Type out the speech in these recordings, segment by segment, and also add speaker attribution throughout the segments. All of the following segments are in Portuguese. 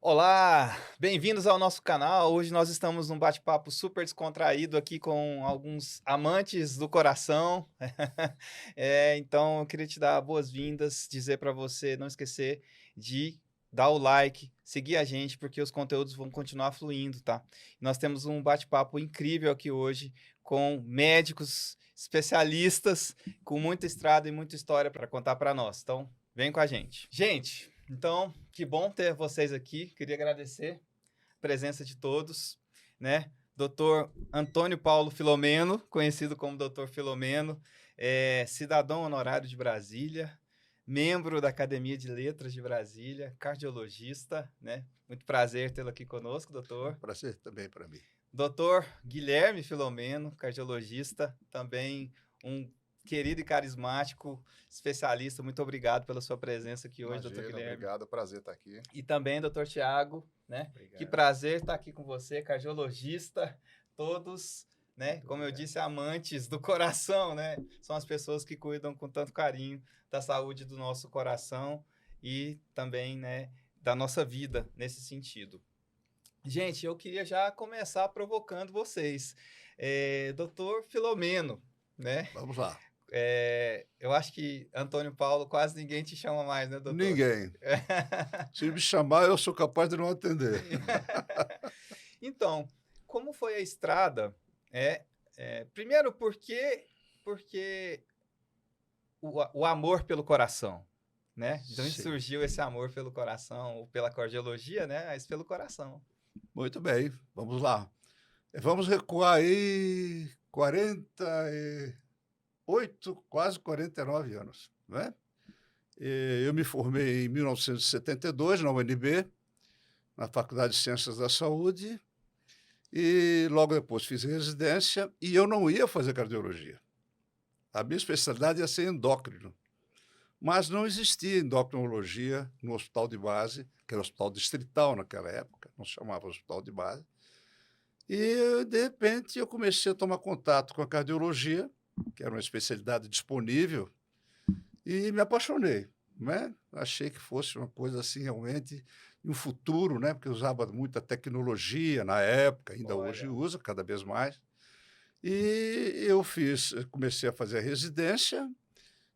Speaker 1: Olá, bem-vindos ao nosso canal. Hoje nós estamos num bate-papo super descontraído aqui com alguns amantes do coração. Então eu queria te dar boas-vindas, dizer para você não esquecer de dar o like, seguir a gente, porque os conteúdos vão continuar fluindo, tá? Nós temos um bate-papo incrível aqui hoje com médicos, especialistas, com muita estrada e muita história para contar para nós. Então, vem com a gente. Gente, então, que bom ter vocês aqui. Queria agradecer a presença de todos, né? Doutor Antônio Paulo Filomeno, conhecido como Doutor Filomeno, cidadão honorário de Brasília, membro da Academia de Letras de Brasília, cardiologista, né? Muito prazer tê-lo aqui conosco, doutor.
Speaker 2: Prazer também para mim.
Speaker 1: Doutor Guilherme Filomeno, cardiologista, também um querido e carismático especialista. Muito obrigado pela sua presença aqui hoje, doutor Guilherme.
Speaker 2: Obrigado, prazer estar aqui.
Speaker 1: E também, doutor Tiago, né?
Speaker 2: Obrigado.
Speaker 1: Que prazer estar aqui com você, cardiologista, todos, né? Como eu disse, amantes do coração, né? São as pessoas que cuidam com tanto carinho da saúde do nosso coração e também, né, da nossa vida nesse sentido. Gente, eu queria já começar provocando vocês. Doutor Filomeno, né?
Speaker 2: Vamos lá.
Speaker 1: Eu acho que Antônio Paulo quase ninguém te chama mais, né, doutor?
Speaker 2: Ninguém. Se me chamar, eu sou capaz de não atender.
Speaker 1: Então, como foi a estrada? Primeiro, porque o amor pelo coração, né? De onde
Speaker 2: Sim.
Speaker 1: surgiu esse amor pelo coração, ou pela cardiologia, né? Mas pelo coração.
Speaker 2: Muito bem, vamos lá. Vamos recuar aí 48, quase 49 anos, né? Eu me formei em 1972 na UNB, na Faculdade de Ciências da Saúde, e logo depois fiz residência e eu não ia fazer cardiologia. A minha especialidade ia ser endócrino, mas não existia endocrinologia no hospital de base, que era o hospital distrital naquela época, não se chamava hospital de base. E, de repente, eu comecei a tomar contato com a cardiologia, que era uma especialidade disponível, e me apaixonei, né? Achei que fosse uma coisa assim, realmente, um futuro, né? Porque usava muita tecnologia na época, ainda hoje usa, cada vez mais. E eu comecei a fazer a residência,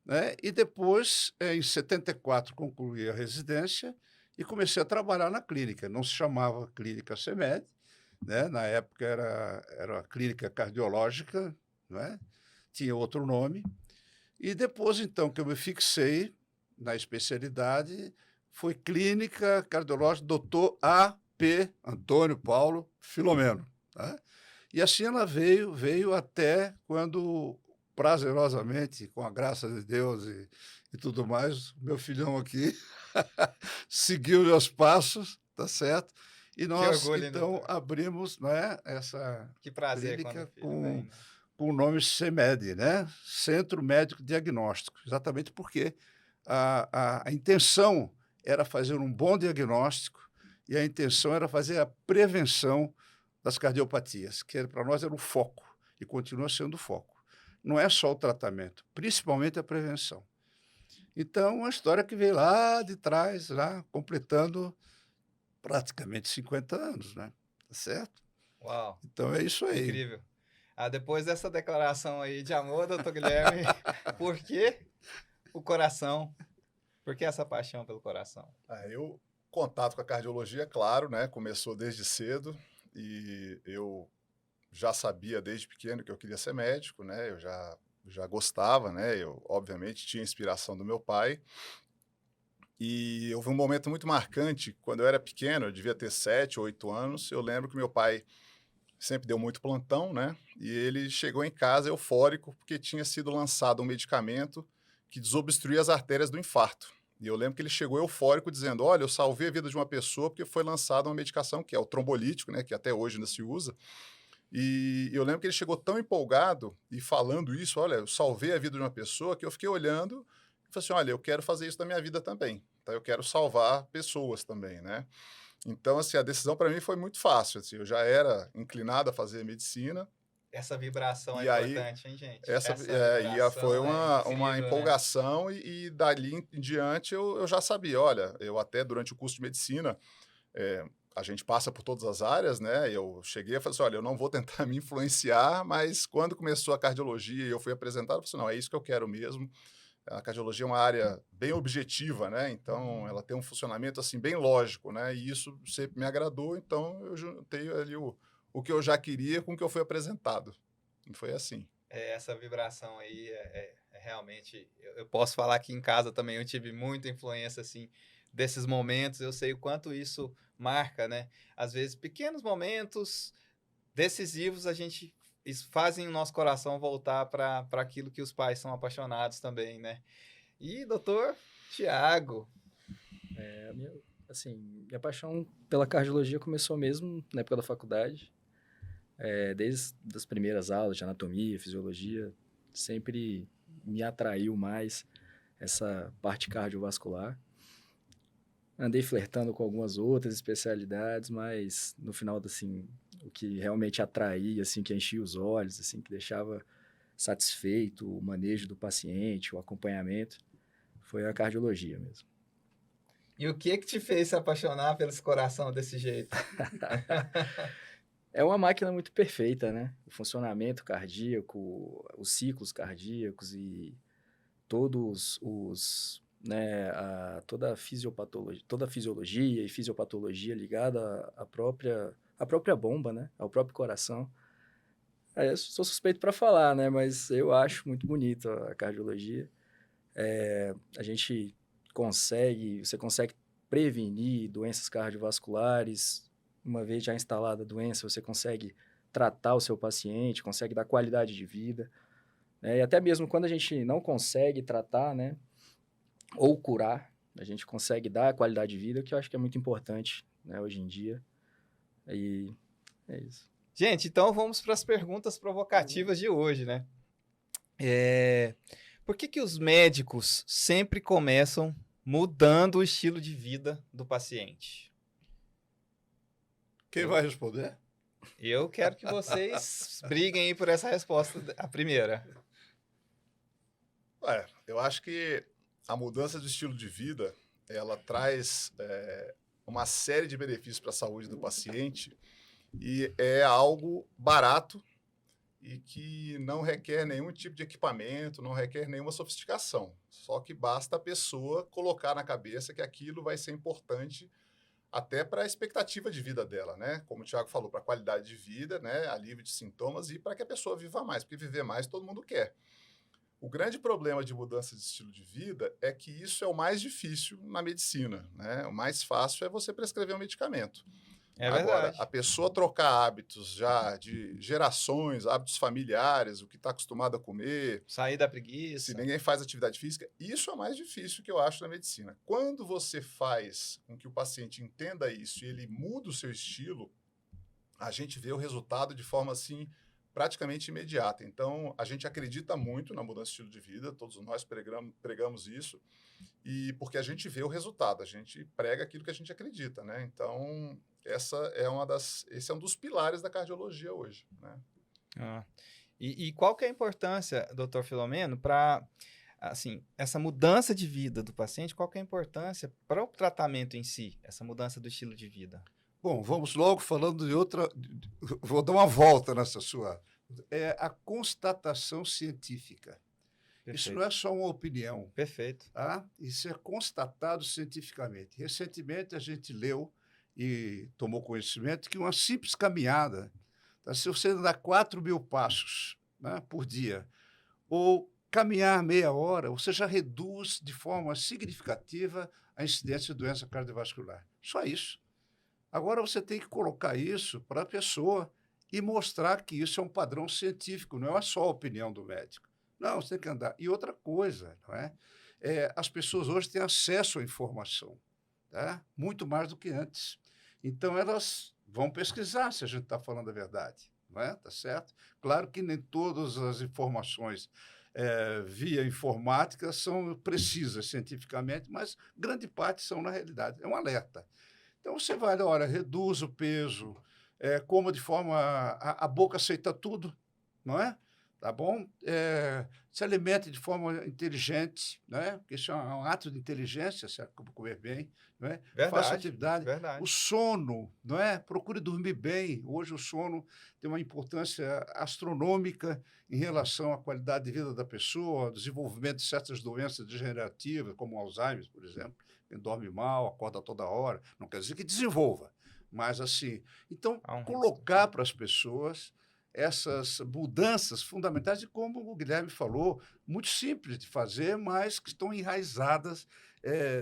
Speaker 2: né? E depois, em 74, concluí a residência e comecei a trabalhar na clínica. Não se chamava Clínica CEMED, né? Na época era a Clínica Cardiológica, né? Tinha outro nome. E depois, então, que eu me fixei na especialidade, foi Clínica Cardiológica Dr. A.P. Antônio Paulo Filomeno. Tá? E assim ela veio até quando, prazerosamente, com a graça de Deus e tudo mais, meu filhão aqui seguiu meus passos, tá certo? E nós,
Speaker 1: orgulho,
Speaker 2: então,
Speaker 1: doutor.
Speaker 2: abrimos, né, essa
Speaker 1: Que prazer
Speaker 2: clínica
Speaker 1: quando o filho vem, né?
Speaker 2: com o nome CEMED, né? Centro Médico Diagnóstico, exatamente porque a intenção era fazer um bom diagnóstico e a intenção era fazer a prevenção das cardiopatias, que para nós era o foco e continua sendo o foco. Não é só o tratamento, principalmente a prevenção. Então, uma história que veio lá de trás, lá, completando praticamente 50 anos, né? Tá certo?
Speaker 1: Uau!
Speaker 2: Então, é isso aí.
Speaker 1: Incrível. Depois dessa declaração aí de amor, doutor Guilherme, por que o coração? Por que essa paixão pelo coração?
Speaker 3: Eu, contato com a cardiologia, claro, né? Começou desde cedo e eu já sabia desde pequeno que eu queria ser médico, né? Eu já gostava, né? Eu, obviamente, tinha inspiração do meu pai. E houve um momento muito marcante, quando eu era pequeno, eu devia ter 7, 8 anos, eu lembro que meu pai sempre deu muito plantão, né? E ele chegou em casa eufórico porque tinha sido lançado um medicamento que desobstruía as artérias do infarto. E eu lembro que ele chegou eufórico dizendo, olha, eu salvei a vida de uma pessoa porque foi lançada uma medicação que é o trombolítico, né? Que até hoje ainda se usa. E eu lembro que ele chegou tão empolgado e falando isso, olha, eu salvei a vida de uma pessoa, que eu fiquei olhando e falei assim, olha, eu quero fazer isso na minha vida também. Então eu quero salvar pessoas também, né? Então, assim, a decisão para mim foi muito fácil. Assim, eu já era inclinado a fazer medicina.
Speaker 1: Essa vibração
Speaker 3: E
Speaker 1: é
Speaker 3: aí,
Speaker 1: importante, hein, gente?
Speaker 3: essa
Speaker 1: vibração
Speaker 3: foi uma
Speaker 1: incrível,
Speaker 3: empolgação e dali em diante eu já sabia. Olha, eu até durante o curso de medicina, a gente passa por todas as áreas, né? Eu cheguei a falar assim, olha, eu não vou tentar me influenciar, mas quando começou a cardiologia e eu fui apresentado, eu falei assim, não, é isso que eu quero mesmo. A cardiologia é uma área bem objetiva, né? Então, ela tem um funcionamento, assim, bem lógico, né? E isso sempre me agradou, então eu juntei ali o que eu já queria com o que eu fui apresentado. E foi assim.
Speaker 1: Essa vibração aí é realmente... Eu posso falar que em casa também eu tive muita influência, assim, desses momentos. Eu sei o quanto isso marca, né? Às vezes, pequenos momentos decisivos fazem o nosso coração voltar para aquilo que os pais são apaixonados também, né? E doutor Tiago?
Speaker 4: Minha paixão pela cardiologia começou mesmo na época da faculdade. Desde as primeiras aulas de anatomia, fisiologia, sempre me atraiu mais essa parte cardiovascular. Andei flertando com algumas outras especialidades, mas no final, assim, o que realmente atraía, assim, que enchia os olhos, assim, que deixava satisfeito o manejo do paciente, o acompanhamento, foi a cardiologia mesmo.
Speaker 1: E o que te fez se apaixonar pelo esse coração desse jeito?
Speaker 4: É uma máquina muito perfeita, né? O funcionamento cardíaco, os ciclos cardíacos e todos os, né, toda a fisiologia e fisiopatologia ligada à própria bomba, né? Ao próprio coração. Eu sou suspeito para falar, né? Mas eu acho muito bonito a cardiologia. Você consegue prevenir doenças cardiovasculares. Uma vez já instalada a doença, você consegue tratar o seu paciente, consegue dar qualidade de vida. E até mesmo quando a gente não consegue tratar, né, ou curar, a gente consegue dar qualidade de vida, que eu acho que é muito importante, né, hoje em dia. E é isso.
Speaker 1: Gente, então vamos para as perguntas provocativas de hoje, né? Por que os médicos sempre começam mudando o estilo de vida do paciente?
Speaker 2: Quem vai responder?
Speaker 1: Eu quero que vocês briguem aí por essa resposta, a primeira.
Speaker 3: Eu acho que a mudança de estilo de vida, ela traz uma série de benefícios para a saúde do paciente e é algo barato e que não requer nenhum tipo de equipamento, não requer nenhuma sofisticação. Só que basta a pessoa colocar na cabeça que aquilo vai ser importante até para a expectativa de vida dela, né? Como o Thiago falou, para a qualidade de vida, né? Alívio de sintomas e para que a pessoa viva mais, porque viver mais todo mundo quer. O grande problema de mudança de estilo de vida é que isso é o mais difícil na medicina, né? O mais fácil é você prescrever um medicamento. Agora,
Speaker 1: verdade.
Speaker 3: a pessoa trocar hábitos já de gerações, hábitos familiares, o que está acostumado a comer,
Speaker 1: sair da preguiça.
Speaker 3: Se ninguém faz atividade física, isso é o mais difícil que eu acho na medicina. Quando você faz com que o paciente entenda isso e ele muda o seu estilo, a gente vê o resultado de forma assim praticamente imediata. Então, a gente acredita muito na mudança de estilo de vida, todos nós pregamos isso, e porque a gente vê o resultado, a gente prega aquilo que a gente acredita, né? Então, esse é um dos pilares da cardiologia hoje, né?
Speaker 1: E qual que é a importância, doutor Filomeno, para assim, essa mudança de vida do paciente, qual que é a importância para o tratamento em si, essa mudança do estilo de vida?
Speaker 2: Bom, vamos logo falando de outra. Vou dar uma volta nessa sua. É a constatação científica.
Speaker 1: Perfeito.
Speaker 2: Isso não é só uma opinião.
Speaker 1: Perfeito.
Speaker 2: Tá? Isso é constatado cientificamente. Recentemente, a gente leu e tomou conhecimento que uma simples caminhada, tá? Se você andar 4.000 passos, né, por dia, ou caminhar meia hora, você já reduz de forma significativa a incidência de doença cardiovascular. Só isso. Agora você tem que colocar isso para a pessoa e mostrar que isso é um padrão científico, não é só a opinião do médico. Não, você tem que andar. E outra coisa, não é? As pessoas hoje têm acesso à informação, tá? Muito mais do que antes. Então, elas vão pesquisar se a gente está falando a verdade, não é? Tá certo? Claro que nem todas as informações via informática são precisas cientificamente, mas grande parte são na realidade. É um alerta. Então, você vai, olha, reduz o peso, coma de forma... A boca aceita tudo, não é? tá bom? Se alimente de forma inteligente, né? Porque isso é um ato de inteligência, certo? Como comer bem, não é? Faça
Speaker 1: Verdade,
Speaker 2: atividade. O
Speaker 1: verdade.
Speaker 2: sono, não é? Procure dormir bem. Hoje o sono tem uma importância astronômica em relação à qualidade de vida da pessoa, ao desenvolvimento de certas doenças degenerativas, como Alzheimer, por exemplo. Quem dorme mal, acorda toda hora, não quer dizer que desenvolva, mas assim, então
Speaker 1: Há um risco.
Speaker 2: colocar para as pessoas essas mudanças fundamentais e, como o Guilherme falou, muito simples de fazer, mas que estão enraizadas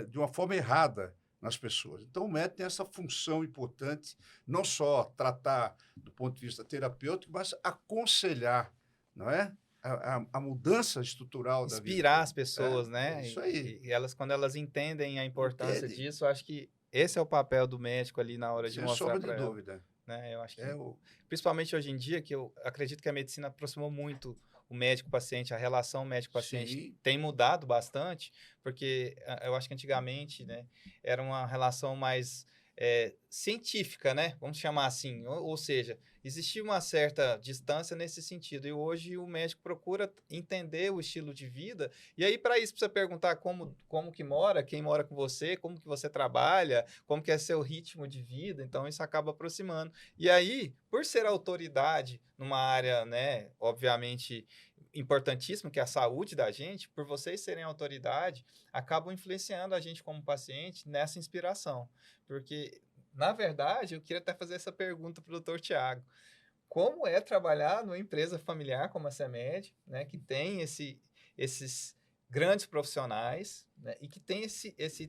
Speaker 2: de uma forma errada nas pessoas. Então, o médico tem essa função importante, não só tratar do ponto de vista terapêutico, mas aconselhar, não é? A mudança estrutural da vida.
Speaker 1: Inspirar as pessoas,
Speaker 2: É
Speaker 1: né?
Speaker 2: isso aí.
Speaker 1: E elas, quando elas entendem a importância
Speaker 2: Entende?
Speaker 1: disso, eu acho que esse é o papel do médico ali na hora de
Speaker 2: Sem
Speaker 1: mostrar
Speaker 2: sombra de
Speaker 1: para ela,
Speaker 2: dúvida.
Speaker 1: né? Eu acho que,
Speaker 2: É o,
Speaker 1: principalmente hoje em dia, que eu acredito que a medicina aproximou muito o médico-paciente, a relação médico-paciente
Speaker 2: sim,
Speaker 1: tem mudado bastante, porque eu acho que antigamente, né, era uma relação mais científica, né? Vamos chamar assim. Ou seja, existia uma certa distância nesse sentido. E hoje o médico procura entender o estilo de vida. E aí, para isso, precisa perguntar como que mora, quem mora com você, como que você trabalha, como que é seu ritmo de vida. Então, isso acaba aproximando. E aí, por ser autoridade numa área, né, obviamente importantíssima, que é a saúde da gente, por vocês serem autoridade, acabam influenciando a gente como paciente nessa inspiração. Porque, na verdade, eu queria até fazer essa pergunta para o Dr. Tiago. Como é trabalhar numa empresa familiar como a CEMED, né, que tem esses grandes profissionais, né, e que tem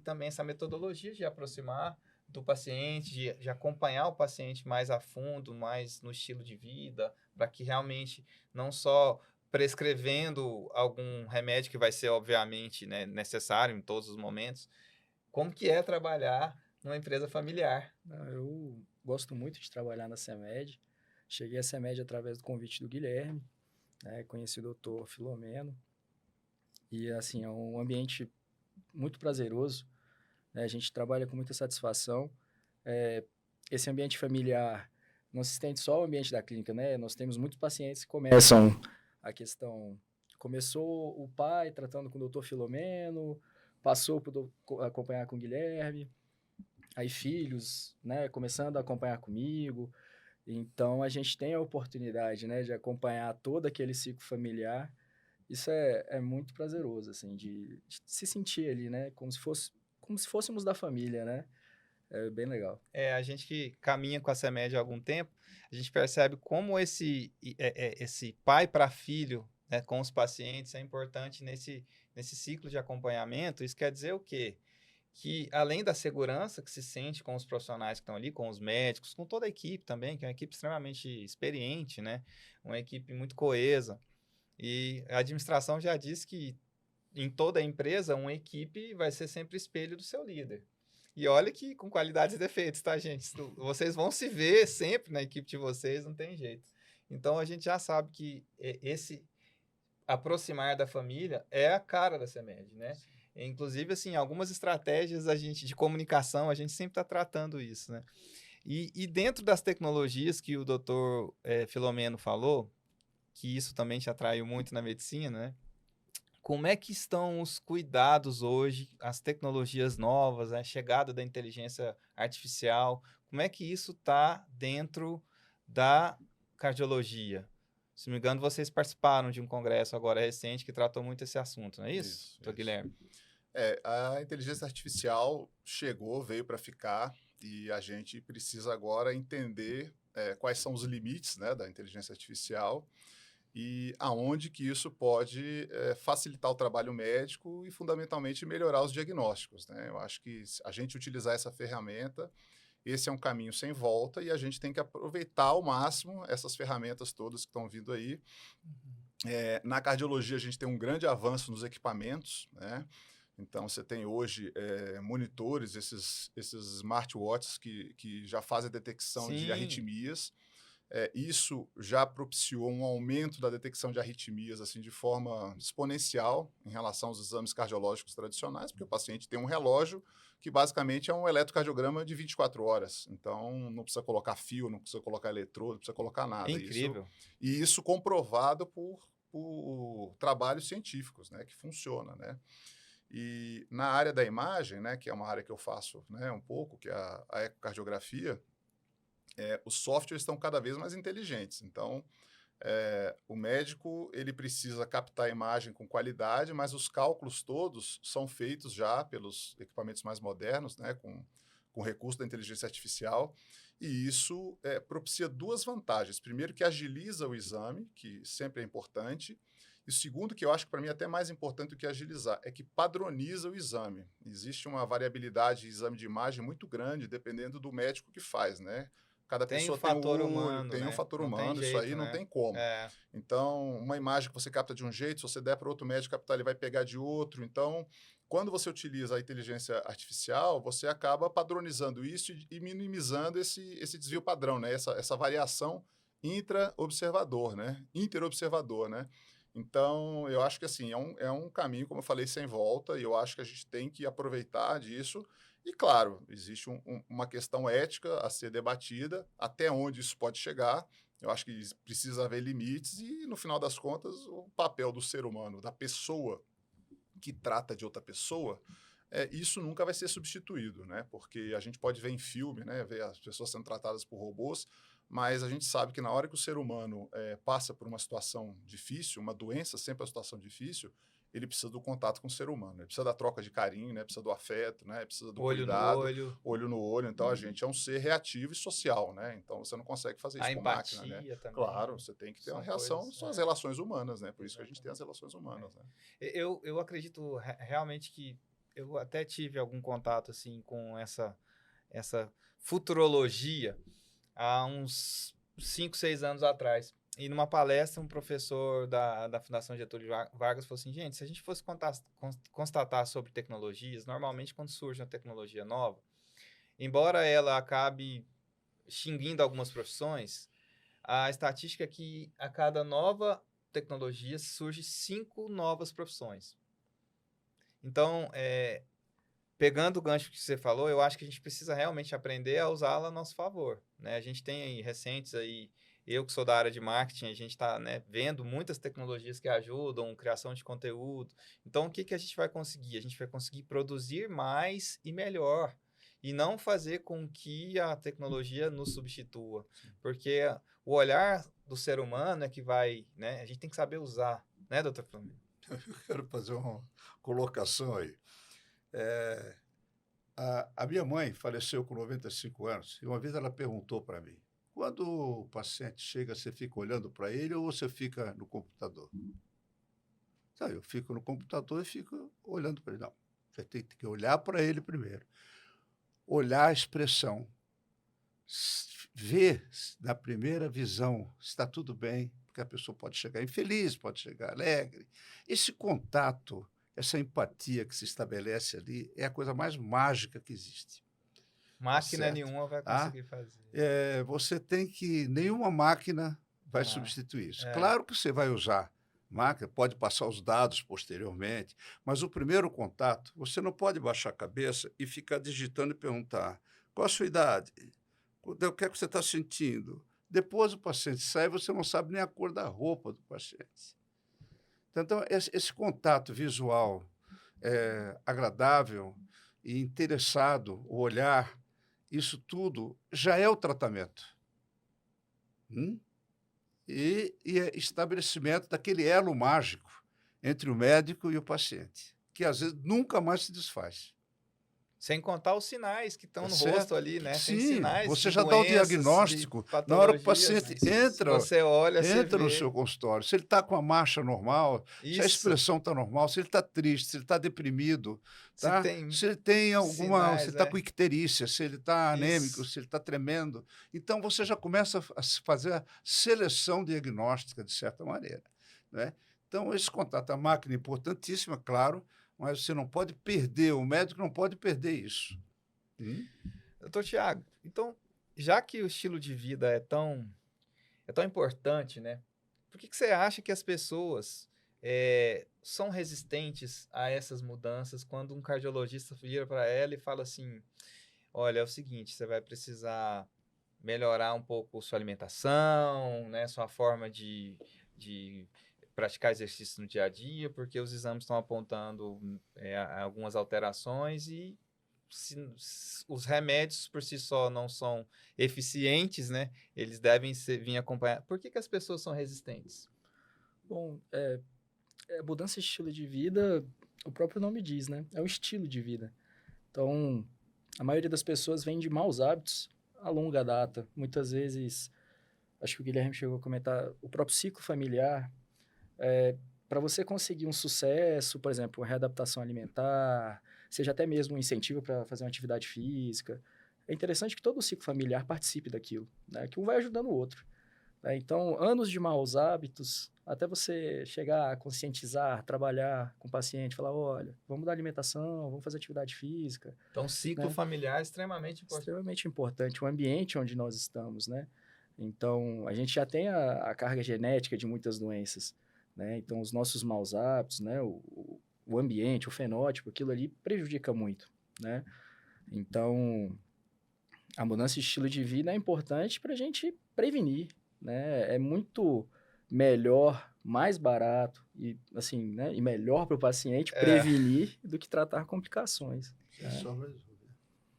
Speaker 1: também essa metodologia de aproximar do paciente, de acompanhar o paciente mais a fundo, mais no estilo de vida, para que realmente não só prescrevendo algum remédio que vai ser, obviamente, né, necessário em todos os momentos, como que é trabalhar numa empresa familiar?
Speaker 4: Eu gosto muito de trabalhar na CEMED. Cheguei à CEMED através do convite do Guilherme, né? Conheci o doutor Filomeno. E, assim, é um ambiente muito prazeroso, né? A gente trabalha com muita satisfação. Esse ambiente familiar não se estende só ao ambiente da clínica, né? Nós temos muitos pacientes que começam a questão... Começou o pai tratando com o doutor Filomeno, passou para acompanhar com o Guilherme, aí filhos, né, começando a acompanhar comigo. Então, a gente tem a oportunidade, né, de acompanhar todo aquele ciclo familiar. Isso é muito prazeroso, assim, de se sentir ali, né, como se fôssemos da família, né? É bem legal.
Speaker 1: A gente que caminha com a CEMED há algum tempo, a gente percebe como esse pai para filho, né, com os pacientes é importante nesse ciclo de acompanhamento. Isso quer dizer o quê? Que além da segurança que se sente com os profissionais que estão ali, com os médicos, com toda a equipe também, que é uma equipe extremamente experiente, né? Uma equipe muito coesa. E a administração já disse que em toda a empresa, uma equipe vai ser sempre espelho do seu líder. E olha que com qualidades e defeitos, tá, gente? Vocês vão se ver sempre na equipe de vocês, não tem jeito. Então, a gente já sabe que esse aproximar da família é a cara da CEMED, né? Inclusive, assim, algumas estratégias de comunicação, a gente sempre está tratando isso, né? E dentro das tecnologias que o doutor Filomeno falou, que isso também te atraiu muito na medicina, né? Como é que estão os cuidados hoje, as tecnologias novas, a chegada da inteligência artificial? Como é que isso está dentro da cardiologia? Se não me engano, vocês participaram de um congresso agora recente que tratou muito esse assunto, não é isso, doutor Guilherme?
Speaker 3: A inteligência artificial chegou, veio para ficar, e a gente precisa agora entender quais são os limites, né, da inteligência artificial e aonde que isso pode facilitar o trabalho médico e, fundamentalmente, melhorar os diagnósticos, né? Eu acho que a gente utilizar essa ferramenta, esse é um caminho sem volta e a gente tem que aproveitar ao máximo essas ferramentas todas que estão vindo aí. Na cardiologia, a gente tem um grande avanço nos equipamentos, né? Então, você tem hoje monitores, esses smartwatches que já fazem a detecção de arritmias. Isso já propiciou um aumento da detecção de arritmias assim, de forma exponencial em relação aos exames cardiológicos tradicionais, porque o paciente tem um relógio que basicamente é um eletrocardiograma de 24 horas. Então, não precisa colocar fio, não precisa colocar eletrodo, não precisa colocar nada.
Speaker 1: É incrível.
Speaker 3: Isso comprovado por por trabalhos científicos, né, que funciona, né? E na área da imagem, né, que é uma área que eu faço, né, um pouco, que é a ecocardiografia, os softwares estão cada vez mais inteligentes. Então, o médico ele precisa captar a imagem com qualidade, mas os cálculos todos são feitos já pelos equipamentos mais modernos, né, com recurso da inteligência artificial, e isso propicia duas vantagens. Primeiro, que agiliza o exame, que sempre é importante, e o segundo, que eu acho que para mim é até mais importante do que agilizar, é que padroniza o exame. Existe uma variabilidade de exame de imagem muito grande, dependendo do médico que faz, né? Cada
Speaker 1: Tem o
Speaker 3: pessoa tem
Speaker 1: fator
Speaker 3: um olho,
Speaker 1: humano,
Speaker 3: tem um
Speaker 1: né?
Speaker 3: fator
Speaker 1: Não tem
Speaker 3: humano, isso aí
Speaker 1: jeito,
Speaker 3: não
Speaker 1: né?
Speaker 3: tem como.
Speaker 1: É.
Speaker 3: Então, uma imagem que você capta de um jeito, se você der para outro médico captar, ele vai pegar de outro. Então, quando você utiliza a inteligência artificial, você acaba padronizando isso e minimizando esse desvio padrão, né? Essa variação intra-observador, né? Interobservador, né? Então, eu acho que assim, é um caminho, como eu falei, sem volta, e eu acho que a gente tem que aproveitar disso. E, claro, existe uma questão ética a ser debatida, até onde isso pode chegar. Eu acho que precisa haver limites e, no final das contas, o papel do ser humano, da pessoa que trata de outra pessoa, isso nunca vai ser substituído, né? Porque a gente pode ver em filme, né? Ver as pessoas sendo tratadas por robôs, mas a gente sabe que na hora que o ser humano passa por uma situação difícil, uma doença sempre é uma situação difícil, ele precisa do contato com o ser humano, ele precisa da troca de carinho, né? Precisa do afeto, né? Precisa do
Speaker 1: Olho no
Speaker 3: cuidado,
Speaker 1: olho,
Speaker 3: olho no olho. Então a gente é um ser reativo e social, né? Então você não consegue fazer
Speaker 1: a
Speaker 3: isso com máquina, né?
Speaker 1: empatia também.
Speaker 3: Claro, você tem que ter uma
Speaker 1: São
Speaker 3: reação,
Speaker 1: coisas,
Speaker 3: são as relações humanas, né? Por isso que a gente tem as
Speaker 1: exatamente.
Speaker 3: relações humanas, né?
Speaker 1: Eu acredito realmente que eu até tive algum contato assim com essa futurologia há uns 5, 6 anos atrás. E numa palestra, um professor da Fundação Getúlio Vargas falou assim, gente, se a gente fosse constatar sobre tecnologias, normalmente quando surge uma tecnologia nova, embora ela acabe extinguindo algumas profissões, a estatística é que a cada nova tecnologia surge 5 novas profissões. Então, pegando o gancho que você falou, eu acho que a gente precisa realmente aprender a usá-la a nosso favor, né? A gente tem aí recentes aí, eu que sou da área de marketing, a gente está, né, vendo muitas tecnologias que ajudam, criação de conteúdo. Então, o que que a gente vai conseguir? A gente vai conseguir produzir mais e melhor, e não fazer com que a tecnologia nos substitua, porque o olhar do ser humano é que vai, né? A gente tem que saber usar, né, doutor Flamengo?
Speaker 2: Eu quero fazer uma colocação aí. A minha mãe faleceu com 95 anos e uma vez ela perguntou para mim, quando o paciente chega, você fica olhando para ele ou você fica no computador? Sabe, eu fico no computador e fico olhando para ele. Não, você tem que olhar para ele primeiro. Olhar a expressão. Ver na primeira visão se está tudo bem, porque a pessoa pode chegar infeliz, pode chegar alegre. Esse contato, essa empatia que se estabelece ali é a coisa mais mágica que existe.
Speaker 1: Máquina
Speaker 2: Certo?
Speaker 1: nenhuma vai
Speaker 2: Ah,
Speaker 1: conseguir fazer.
Speaker 2: você tem que... Nenhuma máquina vai
Speaker 1: Ah,
Speaker 2: substituir isso.
Speaker 1: é.
Speaker 2: Claro que você vai usar máquina, pode passar os dados posteriormente, mas o primeiro contato, você não pode baixar a cabeça e ficar digitando e perguntar qual a sua idade, o que é que você está sentindo. Depois o paciente sai, você não sabe nem a cor da roupa do paciente. Então, esse contato visual agradável e interessado, o olhar, isso tudo já é o tratamento. E é estabelecimento daquele elo mágico entre o médico e o paciente, que às vezes nunca mais se desfaz.
Speaker 1: Sem contar os sinais que estão no
Speaker 2: Certo?
Speaker 1: rosto ali, né? Tem
Speaker 2: Sim,
Speaker 1: sinais
Speaker 2: você
Speaker 1: de
Speaker 2: já dá o
Speaker 1: doenças, de
Speaker 2: diagnóstico na hora que o
Speaker 1: patologias.
Speaker 2: paciente
Speaker 1: Se você olha, você
Speaker 2: entra no
Speaker 1: vê.
Speaker 2: seu consultório. Se ele está com a marcha normal, se a
Speaker 1: Isso.
Speaker 2: expressão está normal, se ele está triste, se ele está deprimido,
Speaker 1: Se
Speaker 2: tá?
Speaker 1: tem
Speaker 2: Se ele tem alguma,
Speaker 1: sinais,
Speaker 2: se ele está com icterícia, se ele está anêmico,
Speaker 1: Isso.
Speaker 2: se ele está tremendo. Então você já começa a fazer a seleção diagnóstica, de certa maneira, né? Então, esse contato à máquina é importantíssimo, é claro, mas você não pode perder, o médico não pode perder isso.
Speaker 1: Doutor Tiago, então, já que o estilo de vida é tão importante, né? Por que você acha que as pessoas são resistentes a essas mudanças quando um cardiologista vira para ela e fala assim, olha, é o seguinte, você vai precisar melhorar um pouco sua alimentação, né? Sua forma de praticar exercício no dia a dia, porque os exames estão apontando algumas alterações e os remédios por si só não são eficientes, né? Eles devem vir acompanhar. Por que as pessoas são resistentes?
Speaker 4: Bom, mudança de estilo de vida, o próprio nome diz, né? É um estilo de vida. Então, a maioria das pessoas vem de maus hábitos a longa data. Muitas vezes, acho que o Guilherme chegou a comentar, o próprio ciclo familiar, para você conseguir um sucesso, por exemplo, uma readaptação alimentar, seja até mesmo um incentivo para fazer uma atividade física, é interessante que todo o ciclo familiar participe daquilo, né? Que um vai ajudando o outro. Né? Então, anos de maus hábitos, até você chegar a conscientizar, trabalhar com o paciente, falar, olha, vamos mudar a alimentação, vamos fazer atividade física.
Speaker 1: Então, ciclo
Speaker 4: né?
Speaker 1: familiar é extremamente importante.
Speaker 4: Extremamente importante, o ambiente onde nós estamos, né? Então, a gente já tem a carga genética de muitas doenças, né? Então, os nossos maus hábitos, né? O ambiente, o fenótipo, aquilo ali prejudica muito, né? Então, a mudança de estilo de vida é importante para a gente prevenir, né? É muito melhor, mais barato e, assim, né? E melhor para o paciente prevenir do que tratar complicações.
Speaker 2: Só resolver.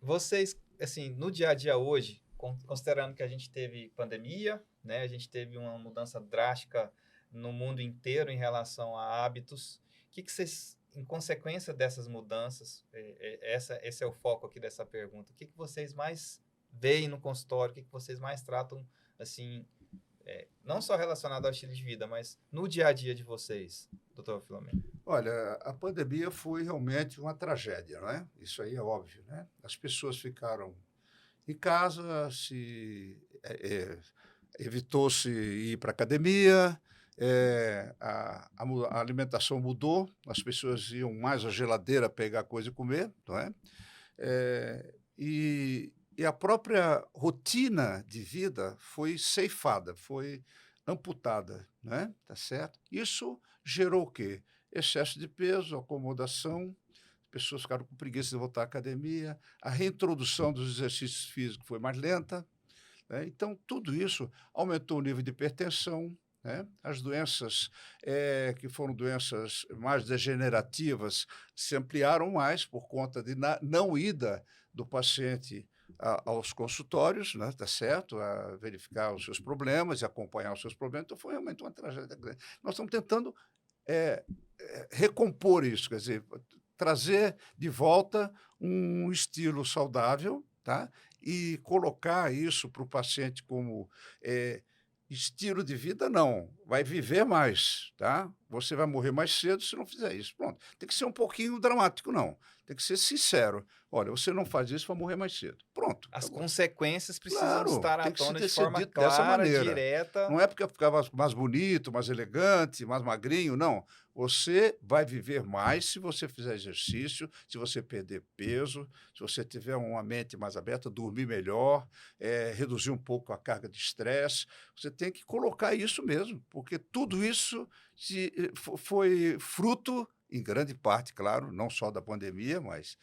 Speaker 1: Vocês, assim, no dia a dia hoje, considerando que a gente teve pandemia, né? A gente teve uma mudança drástica no mundo inteiro em relação a hábitos. O que vocês, em consequência dessas mudanças, esse é o foco aqui dessa pergunta, o que vocês mais veem no consultório, o que vocês mais tratam, assim, não só relacionado ao estilo de vida, mas no dia a dia de vocês, doutor Filomeno?
Speaker 2: Olha, a pandemia foi realmente uma tragédia, não é? Isso aí é óbvio, né? As pessoas ficaram em casa, evitou-se ir para a academia, a alimentação mudou, as pessoas iam mais à geladeira pegar coisa e comer, não é? E a própria rotina de vida foi ceifada, foi amputada, né? Tá certo? Isso gerou o quê? Excesso de peso, acomodação, pessoas ficaram com preguiça de voltar à academia, a reintrodução dos exercícios físicos foi mais lenta, né? Então, tudo isso aumentou o nível de hipertensão, né? As doenças que foram doenças mais degenerativas se ampliaram mais por conta de não ida do paciente aos consultórios, né? Tá certo? A verificar os seus problemas e acompanhar os seus problemas. Então, foi realmente uma tragédia grande. Nós estamos tentando recompor isso, quer dizer, trazer de volta um estilo saudável, tá? E colocar isso para o paciente como estilo de vida, não. Vai viver mais, tá? Você vai morrer mais cedo se não fizer isso. Pronto. Tem que ser um pouquinho dramático, não. Tem que ser sincero. Olha, você não faz isso, vai morrer mais cedo. Pronto.
Speaker 1: As
Speaker 2: acabou.
Speaker 1: consequências precisam estar à
Speaker 2: tem que
Speaker 1: tona
Speaker 2: se
Speaker 1: de forma
Speaker 2: dito dessa
Speaker 1: clara,
Speaker 2: maneira.
Speaker 1: direta.
Speaker 2: Não é porque eu ficava mais bonito, mais elegante, mais magrinho, não. Você vai viver mais se você fizer exercício, se você perder peso, se você tiver uma mente mais aberta, dormir melhor, reduzir um pouco a carga de estresse. Você tem que colocar isso mesmo, porque tudo isso foi fruto, em grande parte, claro, não só da pandemia, mas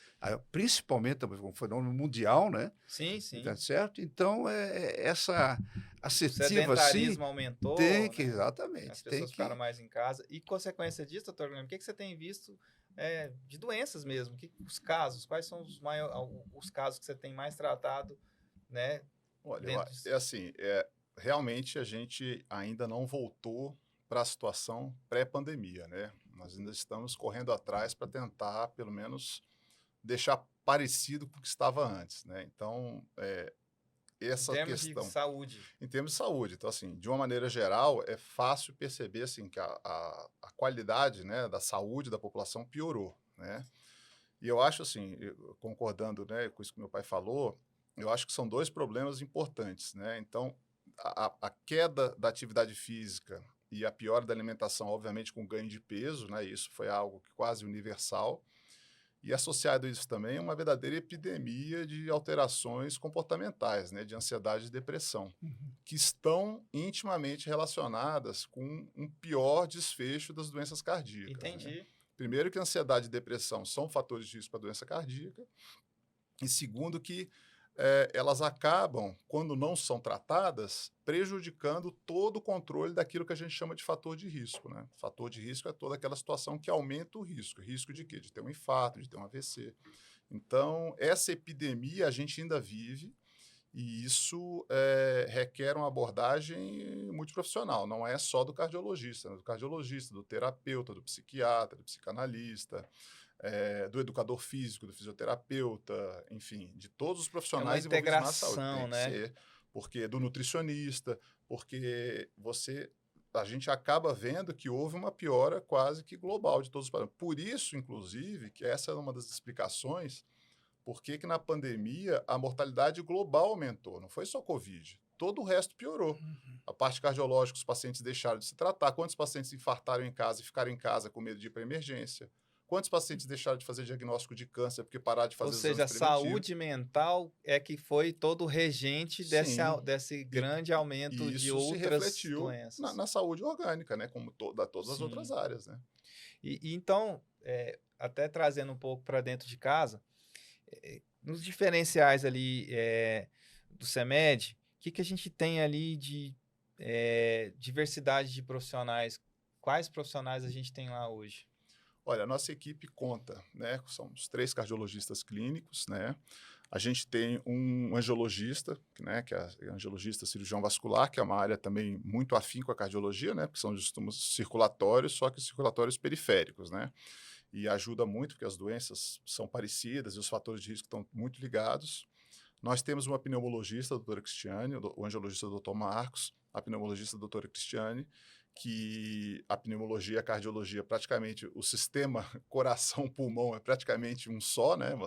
Speaker 2: principalmente um fenômeno mundial, né?
Speaker 1: Sim, sim.
Speaker 2: Tá certo? Então, essa assertiva,
Speaker 1: o sedentarismo aumentou,
Speaker 2: tem que,
Speaker 1: né?
Speaker 2: exatamente.
Speaker 1: As pessoas ficaram mais em casa. E, consequência disso, doutor Guilherme, o que você tem visto de doenças mesmo? Os casos? Quais são os casos que você tem mais tratado, né?
Speaker 3: Olha, realmente a gente ainda não voltou para a situação pré-pandemia, né? Nós ainda estamos correndo atrás para tentar, pelo menos, deixar parecido com o que estava antes, né? Então, essa
Speaker 1: em termos
Speaker 3: questão...
Speaker 1: de saúde.
Speaker 3: Em termos de saúde. Então, assim, de uma maneira geral, é fácil perceber, assim, que a qualidade, né, da saúde da população piorou, né? E eu acho, assim, concordando, né, com isso que meu pai falou, eu acho que são dois problemas importantes, né? Então, a queda da atividade física e a piora da alimentação, obviamente, com ganho de peso, né? Isso foi algo quase universal. E associado a isso também uma verdadeira epidemia de alterações comportamentais, né? De ansiedade e depressão, que estão intimamente relacionadas com um pior desfecho das doenças cardíacas.
Speaker 1: Entendi.
Speaker 3: Né? Primeiro que ansiedade e depressão são fatores de risco para doença cardíaca. E segundo que elas acabam, quando não são tratadas, prejudicando todo o controle daquilo que a gente chama de fator de risco, né? Fator de risco é toda aquela situação que aumenta o risco. Risco de quê? De ter um infarto, de ter um AVC. Então, essa epidemia a gente ainda vive e isso requer uma abordagem multiprofissional. Não é só do cardiologista, né? Do cardiologista, do terapeuta, do psiquiatra, do psicanalista, do educador físico, do fisioterapeuta, enfim, de todos os profissionais envolvidos na saúde.
Speaker 1: integração,
Speaker 3: Tem que
Speaker 1: né?
Speaker 3: ser, porque do nutricionista, porque a gente acaba vendo que houve uma piora quase que global de todos os parâmetros. Por isso, inclusive, que essa é uma das explicações por que na pandemia a mortalidade global aumentou. Não foi só Covid. Todo o resto piorou. A parte cardiológica, os pacientes deixaram de se tratar. Quantos pacientes infartaram em casa e ficaram em casa com medo de ir para emergência? Quantos pacientes deixaram de fazer diagnóstico de câncer porque pararam de fazer
Speaker 1: Ou
Speaker 3: os
Speaker 1: seja, a
Speaker 3: exames preventivos?
Speaker 1: saúde mental é que foi todo o regente
Speaker 3: Sim.
Speaker 1: desse grande aumento
Speaker 3: E
Speaker 1: de
Speaker 3: isso se
Speaker 1: outras
Speaker 3: refletiu
Speaker 1: doenças.
Speaker 3: na saúde orgânica, né? Como todas as
Speaker 1: Sim.
Speaker 3: outras áreas, né?
Speaker 1: E então, até trazendo um pouco para dentro de casa, nos diferenciais ali do CEMED, o que a gente tem ali de diversidade de profissionais? Quais profissionais a gente tem lá hoje?
Speaker 3: Olha, a nossa equipe conta, né? Somos 3 cardiologistas clínicos, né? A gente tem um angiologista, né? Que é angiologista cirurgião vascular, que é uma área também muito afim com a cardiologia, né? Porque são os estudos circulatórios, só que circulatórios periféricos, né? E ajuda muito, porque as doenças são parecidas e os fatores de risco estão muito ligados. Nós temos uma pneumologista, a doutora Cristiane, o angiologista, o doutor Marcos, a pneumologista, a doutora Cristiane, que a pneumologia e a cardiologia, praticamente, o sistema coração-pulmão é praticamente um só, né?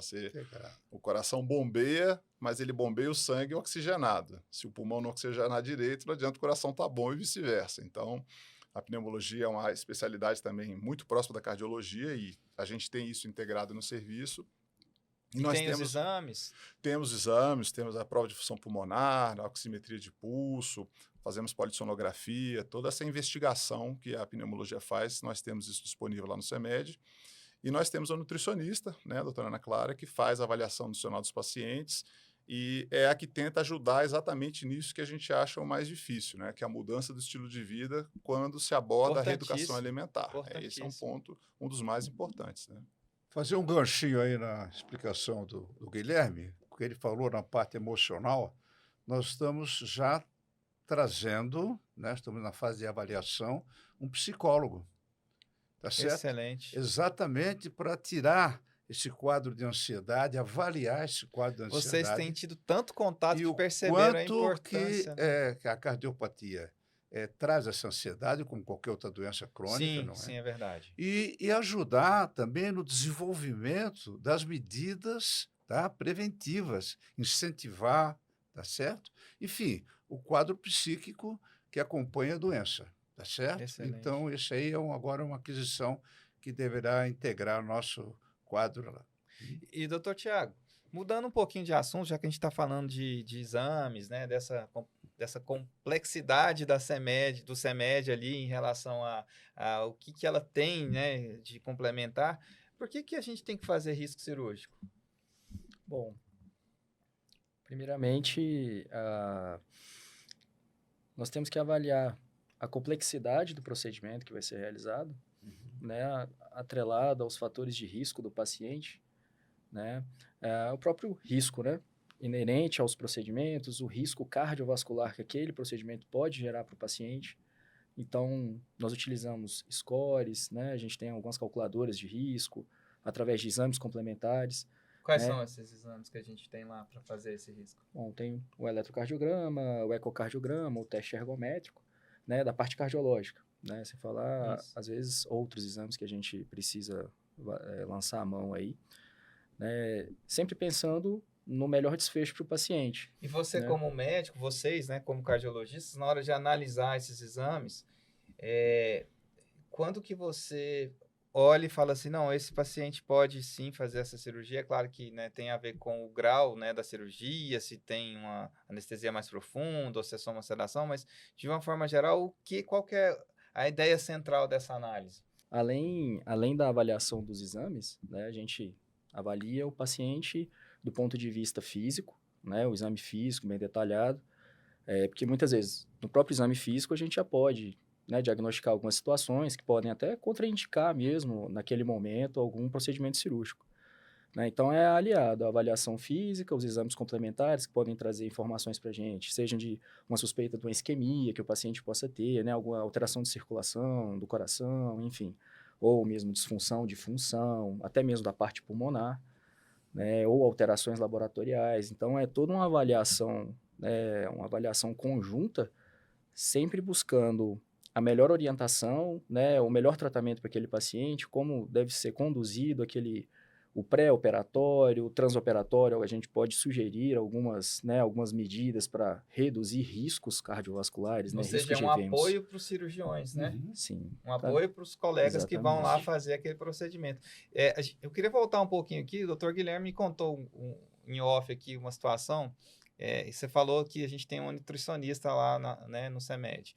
Speaker 3: O coração bombeia, mas ele bombeia o sangue oxigenado. Se o pulmão não oxigenar direito, não adianta o coração estar bom e vice-versa. Então, a pneumologia é uma especialidade também muito próxima da cardiologia e a gente tem isso integrado no serviço.
Speaker 1: E nós tem os exames?
Speaker 3: Temos exames, temos a prova de função pulmonar, a oximetria de pulso, fazemos polissonografia, toda essa investigação que a pneumologia faz, nós temos isso disponível lá no CEMED. E nós temos a nutricionista, né, a doutora Ana Clara, que faz a avaliação nutricional dos pacientes e é a que tenta ajudar exatamente nisso que a gente acha o mais difícil, né, que é a mudança do estilo de vida quando se aborda a reeducação alimentar. Esse é um ponto, um dos mais importantes, né?
Speaker 2: Fazer um ganchinho aí na explicação do Guilherme, porque ele falou na parte emocional, nós estamos já trazendo, né, estamos na fase de avaliação, um psicólogo, tá certo?
Speaker 1: Excelente.
Speaker 2: Exatamente para tirar esse quadro de ansiedade, avaliar esse quadro de ansiedade.
Speaker 1: Vocês têm tido tanto contato
Speaker 2: e
Speaker 1: que perceberam a
Speaker 2: quanto
Speaker 1: importância.
Speaker 2: que a cardiopatia traz essa ansiedade, como qualquer outra doença crônica,
Speaker 1: sim,
Speaker 2: não é?
Speaker 1: Sim, é verdade.
Speaker 2: E ajudar também no desenvolvimento das medidas, tá, preventivas, incentivar, tá certo? Enfim, o quadro psíquico que acompanha a doença, tá certo?
Speaker 1: Excelente.
Speaker 2: Então, isso aí agora uma aquisição que deverá integrar nosso quadro lá.
Speaker 1: E doutor Tiago, mudando um pouquinho de assunto, já que a gente está falando de exames, né, dessa complexidade do CEMED ali em relação a o que ela tem, né, de complementar, por que a gente tem que fazer risco cirúrgico?
Speaker 4: Bom, primeiramente, nós temos que avaliar a complexidade do procedimento que vai ser realizado, né, atrelado aos fatores de risco do paciente, né, o próprio risco, né, inerente aos procedimentos, o risco cardiovascular que aquele procedimento pode gerar para o paciente. Então, nós utilizamos scores, né? A gente tem algumas calculadoras de risco, através de exames complementares.
Speaker 1: Quais são esses exames que a gente tem lá para fazer esse risco?
Speaker 4: Bom, tem o eletrocardiograma, o ecocardiograma, o teste ergométrico, né? Da parte cardiológica, né? Sem falar, às vezes, outros exames que a gente precisa lançar a mão aí, né? Sempre pensando no melhor desfecho para o paciente.
Speaker 1: E você, né, como médico, vocês, né, como cardiologistas, na hora de analisar esses exames, quando que você olha e fala assim, não, esse paciente pode sim fazer essa cirurgia? É claro que, né, tem a ver com o grau, né, da cirurgia, se tem uma anestesia mais profunda ou se é só uma sedação, mas de uma forma geral, qual que é a ideia central dessa análise?
Speaker 4: Além da avaliação dos exames, né, a gente avalia o paciente do ponto de vista físico, né, o exame físico bem detalhado, porque muitas vezes no próprio exame físico a gente já pode, né, diagnosticar algumas situações que podem até contraindicar mesmo naquele momento algum procedimento cirúrgico. Né? Então, é aliado à avaliação física, os exames complementares que podem trazer informações para a gente, sejam de uma suspeita de uma isquemia que o paciente possa ter, né? Alguma alteração de circulação do coração, enfim, ou mesmo disfunção de função, até mesmo da parte pulmonar, né? Ou alterações laboratoriais. Então, é toda uma avaliação conjunta, sempre buscando a melhor orientação, né? O melhor tratamento para aquele paciente, como deve ser conduzido o pré-operatório, o transoperatório, a gente pode sugerir algumas medidas para reduzir riscos cardiovasculares, né?
Speaker 1: Ou seja,
Speaker 4: Riscos
Speaker 1: é
Speaker 4: de
Speaker 1: um
Speaker 4: eventos.
Speaker 1: apoio para os cirurgiões, né?
Speaker 4: Sim.
Speaker 1: Um apoio para os colegas que vão lá
Speaker 4: Exatamente.
Speaker 1: fazer aquele procedimento. Eu queria voltar um pouquinho aqui, o doutor Guilherme me contou em off aqui uma situação, e você falou que a gente tem um nutricionista lá né, no CEMED.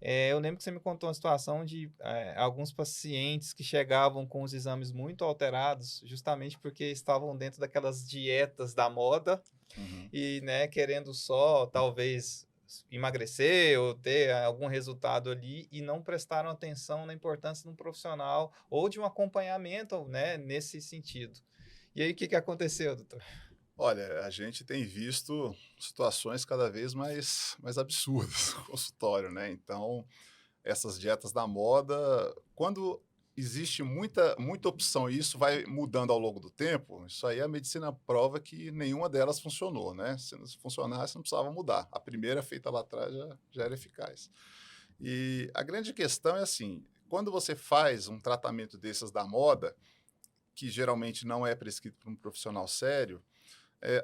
Speaker 1: Eu lembro que você me contou uma situação de alguns pacientes que chegavam com os exames muito alterados, justamente porque estavam dentro daquelas dietas da moda e, né, querendo só, talvez, emagrecer ou ter algum resultado ali e não prestaram atenção na importância de um profissional ou de um acompanhamento, né, nesse sentido. E aí, o que aconteceu, doutor?
Speaker 3: Olha, a gente tem visto situações cada vez mais absurdas no consultório, né? Então, essas dietas da moda, quando existe muita opção e isso vai mudando ao longo do tempo, isso aí a medicina prova que nenhuma delas funcionou, né? Se não funcionasse, não precisava mudar. A primeira feita lá atrás já era eficaz. E a grande questão é assim, quando você faz um tratamento desses da moda, que geralmente não é prescrito por um profissional sério,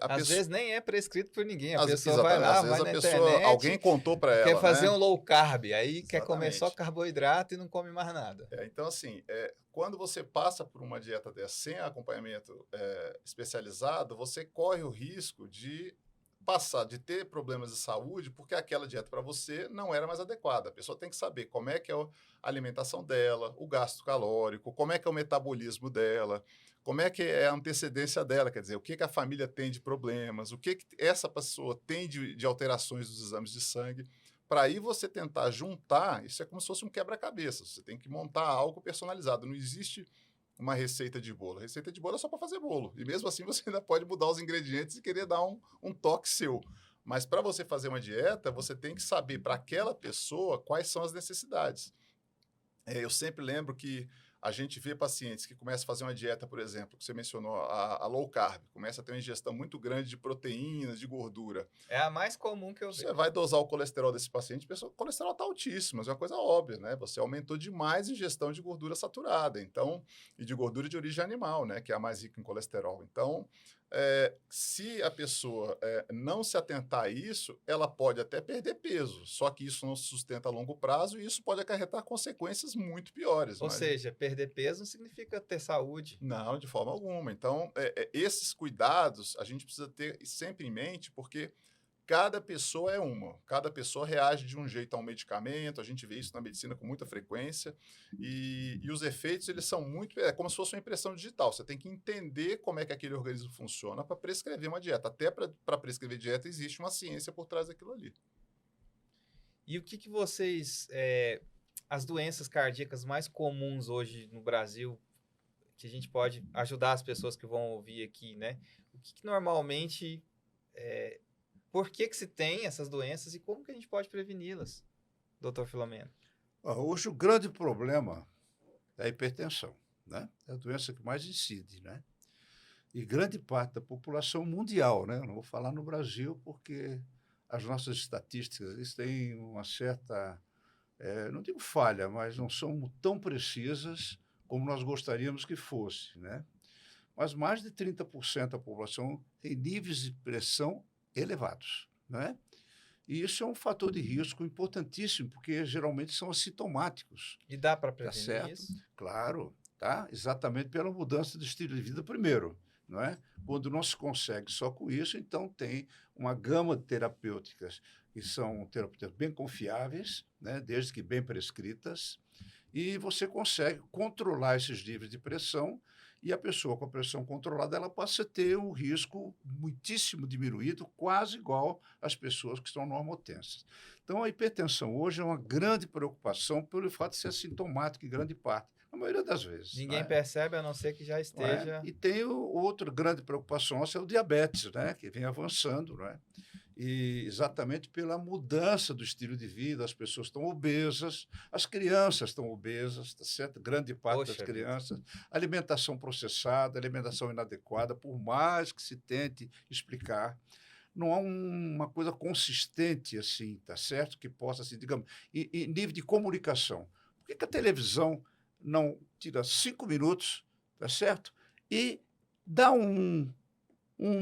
Speaker 1: Às vezes nem é prescrito por ninguém, a
Speaker 3: Às,
Speaker 1: pessoa vai
Speaker 3: exatamente,
Speaker 1: lá,
Speaker 3: às vezes
Speaker 1: vai
Speaker 3: a
Speaker 1: na
Speaker 3: pessoa,
Speaker 1: internet,
Speaker 3: alguém contou para ela,
Speaker 1: quer fazer
Speaker 3: né?
Speaker 1: um low carb, aí quer comer
Speaker 3: Exatamente.
Speaker 1: só carboidrato e não come mais nada.
Speaker 3: Então, assim, quando você passa por uma dieta dessa sem acompanhamento especializado, você corre o risco de de ter problemas de saúde, porque aquela dieta para você não era mais adequada. A pessoa tem que saber como é que é a alimentação dela, o gasto calórico, como é que é o metabolismo dela, como é que é a antecedência dela, quer dizer, o que a família tem de problemas, o que essa pessoa tem de alterações dos exames de sangue. Para aí você tentar juntar, isso é como se fosse um quebra-cabeça. Você tem que montar algo personalizado. Não existe uma receita de bolo. Receita de bolo é só para fazer bolo. E mesmo assim você ainda pode mudar os ingredientes e querer dar um toque seu. Mas para você fazer uma dieta, você tem que saber para aquela pessoa quais são as necessidades. Eu sempre lembro que a gente vê pacientes que começam a fazer uma dieta, por exemplo, que você mencionou, a low carb, começa a ter uma ingestão muito grande de proteínas, de gordura.
Speaker 1: É a mais comum que eu vejo.
Speaker 3: Você vai dosar o colesterol desse paciente, o colesterol está altíssimo, mas é uma coisa óbvia, né? Você aumentou demais a ingestão de gordura saturada, então, e de gordura de origem animal, né? Que é a mais rica em colesterol. Então, se a pessoa não se atentar a isso, ela pode até perder peso, só que isso não se sustenta a longo prazo e isso pode acarretar consequências muito piores.
Speaker 1: Ou seja, perder peso não significa ter saúde.
Speaker 3: Não, de forma alguma. Então, esses cuidados a gente precisa ter sempre em mente, porque cada pessoa é uma, cada pessoa reage de um jeito a um medicamento, a gente vê isso na medicina com muita frequência, e os efeitos, eles são muito, como se fosse uma impressão digital, você tem que entender como é que aquele organismo funciona para prescrever uma dieta, até para prescrever dieta existe uma ciência por trás daquilo ali.
Speaker 1: E o que vocês, as doenças cardíacas mais comuns hoje no Brasil, que a gente pode ajudar as pessoas que vão ouvir aqui, né? O que normalmente... por que se tem essas doenças e como que a gente pode preveni-las, doutor Filomeno?
Speaker 2: Hoje o grande problema é a hipertensão, né? É a doença que mais incide, né? E grande parte da população mundial, né? Eu não vou falar no Brasil porque as nossas estatísticas eles têm uma certa, não digo falha, mas não são tão precisas como nós gostaríamos que fosse, né? Mas mais de 30% da população tem níveis de pressão elevados, né? E isso é um fator de risco importantíssimo, porque geralmente são assintomáticos.
Speaker 1: E dá para prevenir isso?
Speaker 2: Claro, tá? Exatamente pela mudança do estilo de vida primeiro, não é? Quando não se consegue só com isso, então tem uma gama de terapêuticas que são terapêuticas bem confiáveis, né? Desde que bem prescritas, e você consegue controlar esses níveis de pressão e a pessoa com a pressão controlada ela passa a ter um risco muitíssimo diminuído, quase igual às pessoas que estão normotensas. Então, a hipertensão hoje é uma grande preocupação pelo fato de ser assintomática em grande parte, a maioria das vezes.
Speaker 1: Ninguém percebe, a não ser que já esteja...
Speaker 2: E tem outra grande preocupação nossa, é o diabetes, né? Que vem avançando, né? E exatamente pela mudança do estilo de vida, as pessoas estão obesas, as crianças estão obesas, tá certo? Grande parte das crianças, alimentação processada, alimentação inadequada, por mais que se tente explicar, não há uma coisa consistente assim, tá certo? Que possa, assim, digamos, em nível de comunicação. Por que a televisão não tira 5 minutos, tá certo? E dá um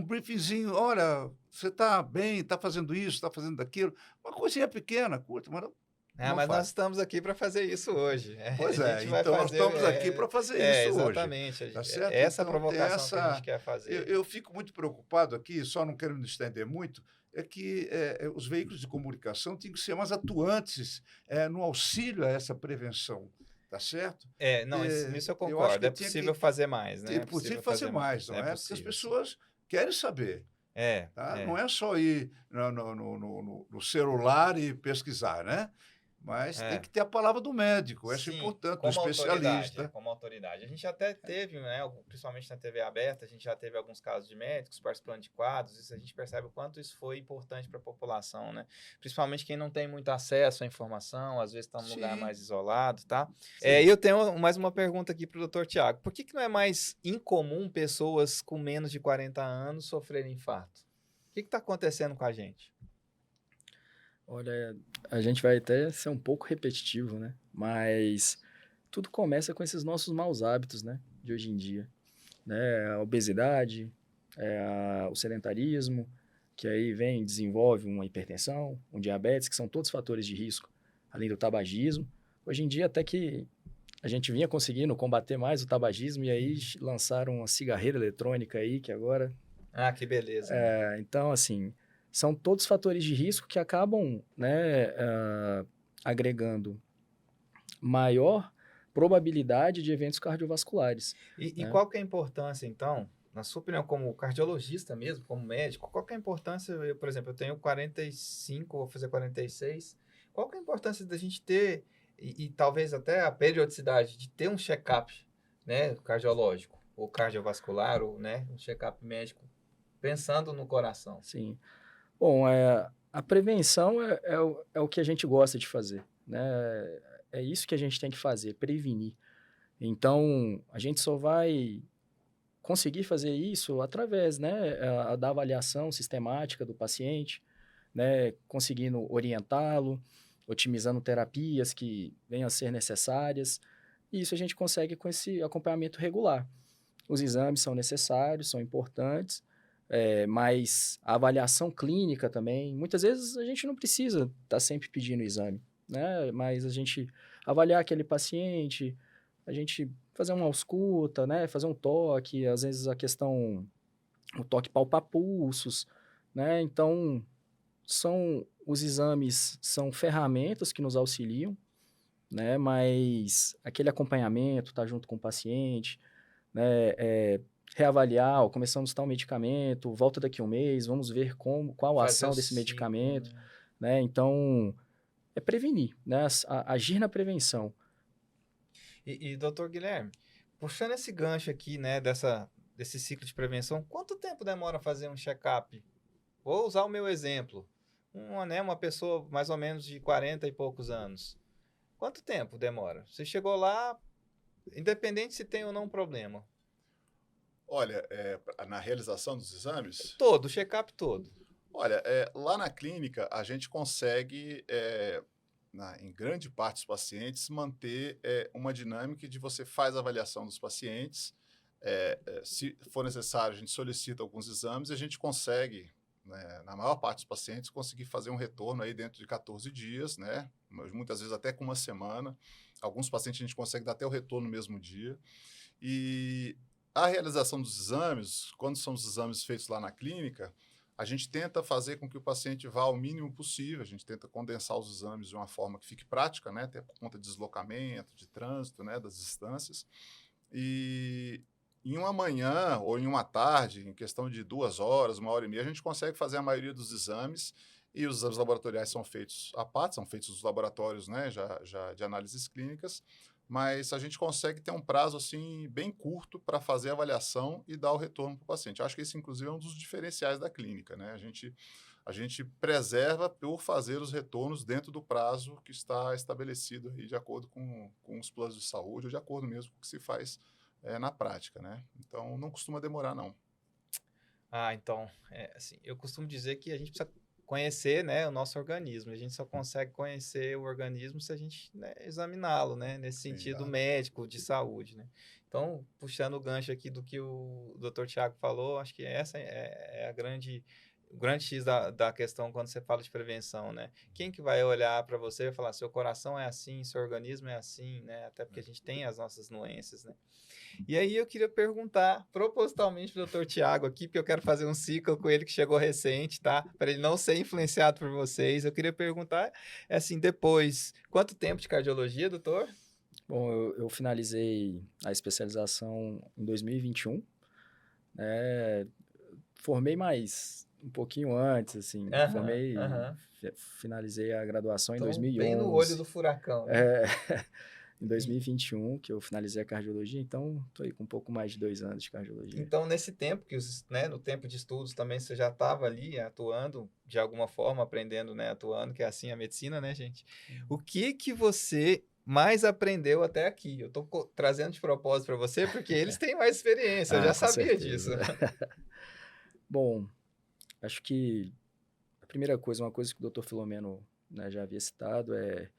Speaker 2: briefzinho, olha, você está bem, está fazendo isso, está fazendo aquilo, uma coisinha pequena, curta, mas não
Speaker 1: mas
Speaker 2: faz.
Speaker 1: nós estamos aqui para fazer isso hoje.
Speaker 2: Pois é, então nós estamos aqui para fazer isso hoje.
Speaker 1: Exatamente.
Speaker 2: Tá certo?
Speaker 1: Essa
Speaker 2: então,
Speaker 1: provocação que a gente quer fazer.
Speaker 2: Eu fico muito preocupado aqui, só não quero me estender muito, é que os veículos de comunicação têm que ser mais atuantes no auxílio a essa prevenção. Tá certo?
Speaker 1: Nisso eu concordo. É possível fazer mais, né?
Speaker 2: É possível fazer mais, não é? Porque as pessoas querem saber. Tá? Não é só ir no celular e pesquisar, né? Mas tem que ter a palavra do médico, isso é importante, do especialista.
Speaker 1: Como autoridade. A gente até teve, né, principalmente na TV aberta, a gente já teve alguns casos de médicos participando de quadros, isso a gente percebe o quanto isso foi importante para a população, né? Principalmente quem não tem muito acesso à informação, às vezes está num lugar mais isolado, tá? Eu tenho mais uma pergunta aqui para o Dr. Tiago. Por que não é mais incomum pessoas com menos de 40 anos sofrerem infarto? O que está acontecendo com a gente?
Speaker 4: Olha, a gente vai até ser um pouco repetitivo, né? Mas tudo começa com esses nossos maus hábitos, né? De hoje em dia, né? A obesidade, o sedentarismo, que aí desenvolve uma hipertensão, um diabetes, que são todos fatores de risco, além do tabagismo. Hoje em dia, até que a gente vinha conseguindo combater mais o tabagismo, e aí lançaram uma cigarreira eletrônica aí, que agora...
Speaker 1: que beleza.
Speaker 4: Então, assim... São todos fatores de risco que acabam, né, agregando maior probabilidade de eventos cardiovasculares.
Speaker 1: E qual que é a importância, então, na sua opinião, como cardiologista mesmo, como médico, qual que é a importância, por exemplo, eu tenho 45, vou fazer 46, qual que é a importância da gente ter, e talvez até a periodicidade, de ter um check-up, né, cardiológico, ou cardiovascular, ou, né, um check-up médico, pensando no coração?
Speaker 4: Sim. Bom, a prevenção é o que a gente gosta de fazer, né? É isso que a gente tem que fazer, prevenir. Então, a gente só vai conseguir fazer isso através, né, da avaliação sistemática do paciente, né, conseguindo orientá-lo, otimizando terapias que venham a ser necessárias. E isso a gente consegue com esse acompanhamento regular. Os exames são necessários, são importantes, mas a avaliação clínica também, muitas vezes a gente não precisa estar sempre pedindo exame, né? Mas a gente avaliar aquele paciente, a gente fazer uma ausculta, né? Fazer um toque, às vezes o toque palpar pulsos, né? Então, os exames são ferramentas que nos auxiliam, né? Mas aquele acompanhamento, tá junto com o paciente, né? Reavaliar, começamos tal medicamento, volta daqui a um mês, vamos ver qual a ação desse medicamento, né? Então, é prevenir, né? Agir na prevenção.
Speaker 1: E doutor Guilherme, puxando esse gancho aqui, né, desse ciclo de prevenção, quanto tempo demora fazer um check-up? Vou usar o meu exemplo. Uma pessoa mais ou menos de 40 e poucos anos. Quanto tempo demora? Você chegou lá, independente se tem ou não problema.
Speaker 3: Olha, na realização dos exames?
Speaker 1: Todo, o check-up todo.
Speaker 3: Olha, lá na clínica a gente consegue, em grande parte dos pacientes, manter uma dinâmica de você faz a avaliação dos pacientes, se for necessário a gente solicita alguns exames e a gente consegue, né, na maior parte dos pacientes, conseguir fazer um retorno aí dentro de 14 dias, né? Muitas vezes até com uma semana. Alguns pacientes a gente consegue dar até o retorno no mesmo dia. E a realização dos exames, quando são os exames feitos lá na clínica, a gente tenta fazer com que o paciente vá ao mínimo possível, a gente tenta condensar os exames de uma forma que fique prática, né, até por conta de deslocamento, de trânsito, né, das distâncias. E em uma manhã ou em uma tarde, em questão de 2 horas, 1h30, a gente consegue fazer a maioria dos exames, e os exames laboratoriais são feitos à parte, são feitos nos laboratórios, né, já de análises clínicas, mas a gente consegue ter um prazo assim bem curto para fazer a avaliação e dar o retorno para o paciente. Eu acho que esse, inclusive, é um dos diferenciais da clínica, né? A gente preserva por fazer os retornos dentro do prazo que está estabelecido aí, de acordo com os planos de saúde, ou de acordo mesmo com o que se faz na prática, né? Então, não costuma demorar, não.
Speaker 1: Ah, então, assim, eu costumo dizer que a gente precisa conhecer, né, o nosso organismo. A gente só consegue conhecer o organismo se a gente, né, examiná-lo, né, nesse sentido
Speaker 3: Exato.
Speaker 1: médico, de saúde, né. Então, puxando o gancho aqui do que o Dr. Tiago falou, acho que essa é o grande X da questão quando você fala de prevenção, né. Quem que vai olhar para você e vai falar, seu coração é assim, seu organismo é assim, né, até porque a gente tem as nossas doenças, né. E aí eu queria perguntar propositalmente para o Dr. Tiago aqui, porque eu quero fazer um ciclo com ele que chegou recente, tá? Para ele não ser influenciado por vocês. Eu queria perguntar, assim, depois, quanto tempo de cardiologia, doutor?
Speaker 4: Bom, eu finalizei a especialização em 2021, né? Formei mais um pouquinho antes, assim,
Speaker 1: Aham.
Speaker 4: finalizei a graduação em
Speaker 1: Então, bem no olho do
Speaker 4: 2011.
Speaker 1: furacão, né?
Speaker 4: É, em 2021 que eu finalizei a cardiologia, então estou aí com um pouco mais de 2 anos de cardiologia.
Speaker 1: Então, nesse tempo né, no tempo de estudos também você já estava ali atuando de alguma forma, aprendendo, né, atuando, que é assim a medicina, né, gente? O que você mais aprendeu até aqui? Eu estou trazendo de propósito para você, porque eles têm mais experiência, eu já
Speaker 4: Com
Speaker 1: sabia disso.
Speaker 4: certeza. Bom, acho que a primeira coisa, uma coisa que o Dr. Filomeno, né, já havia citado, é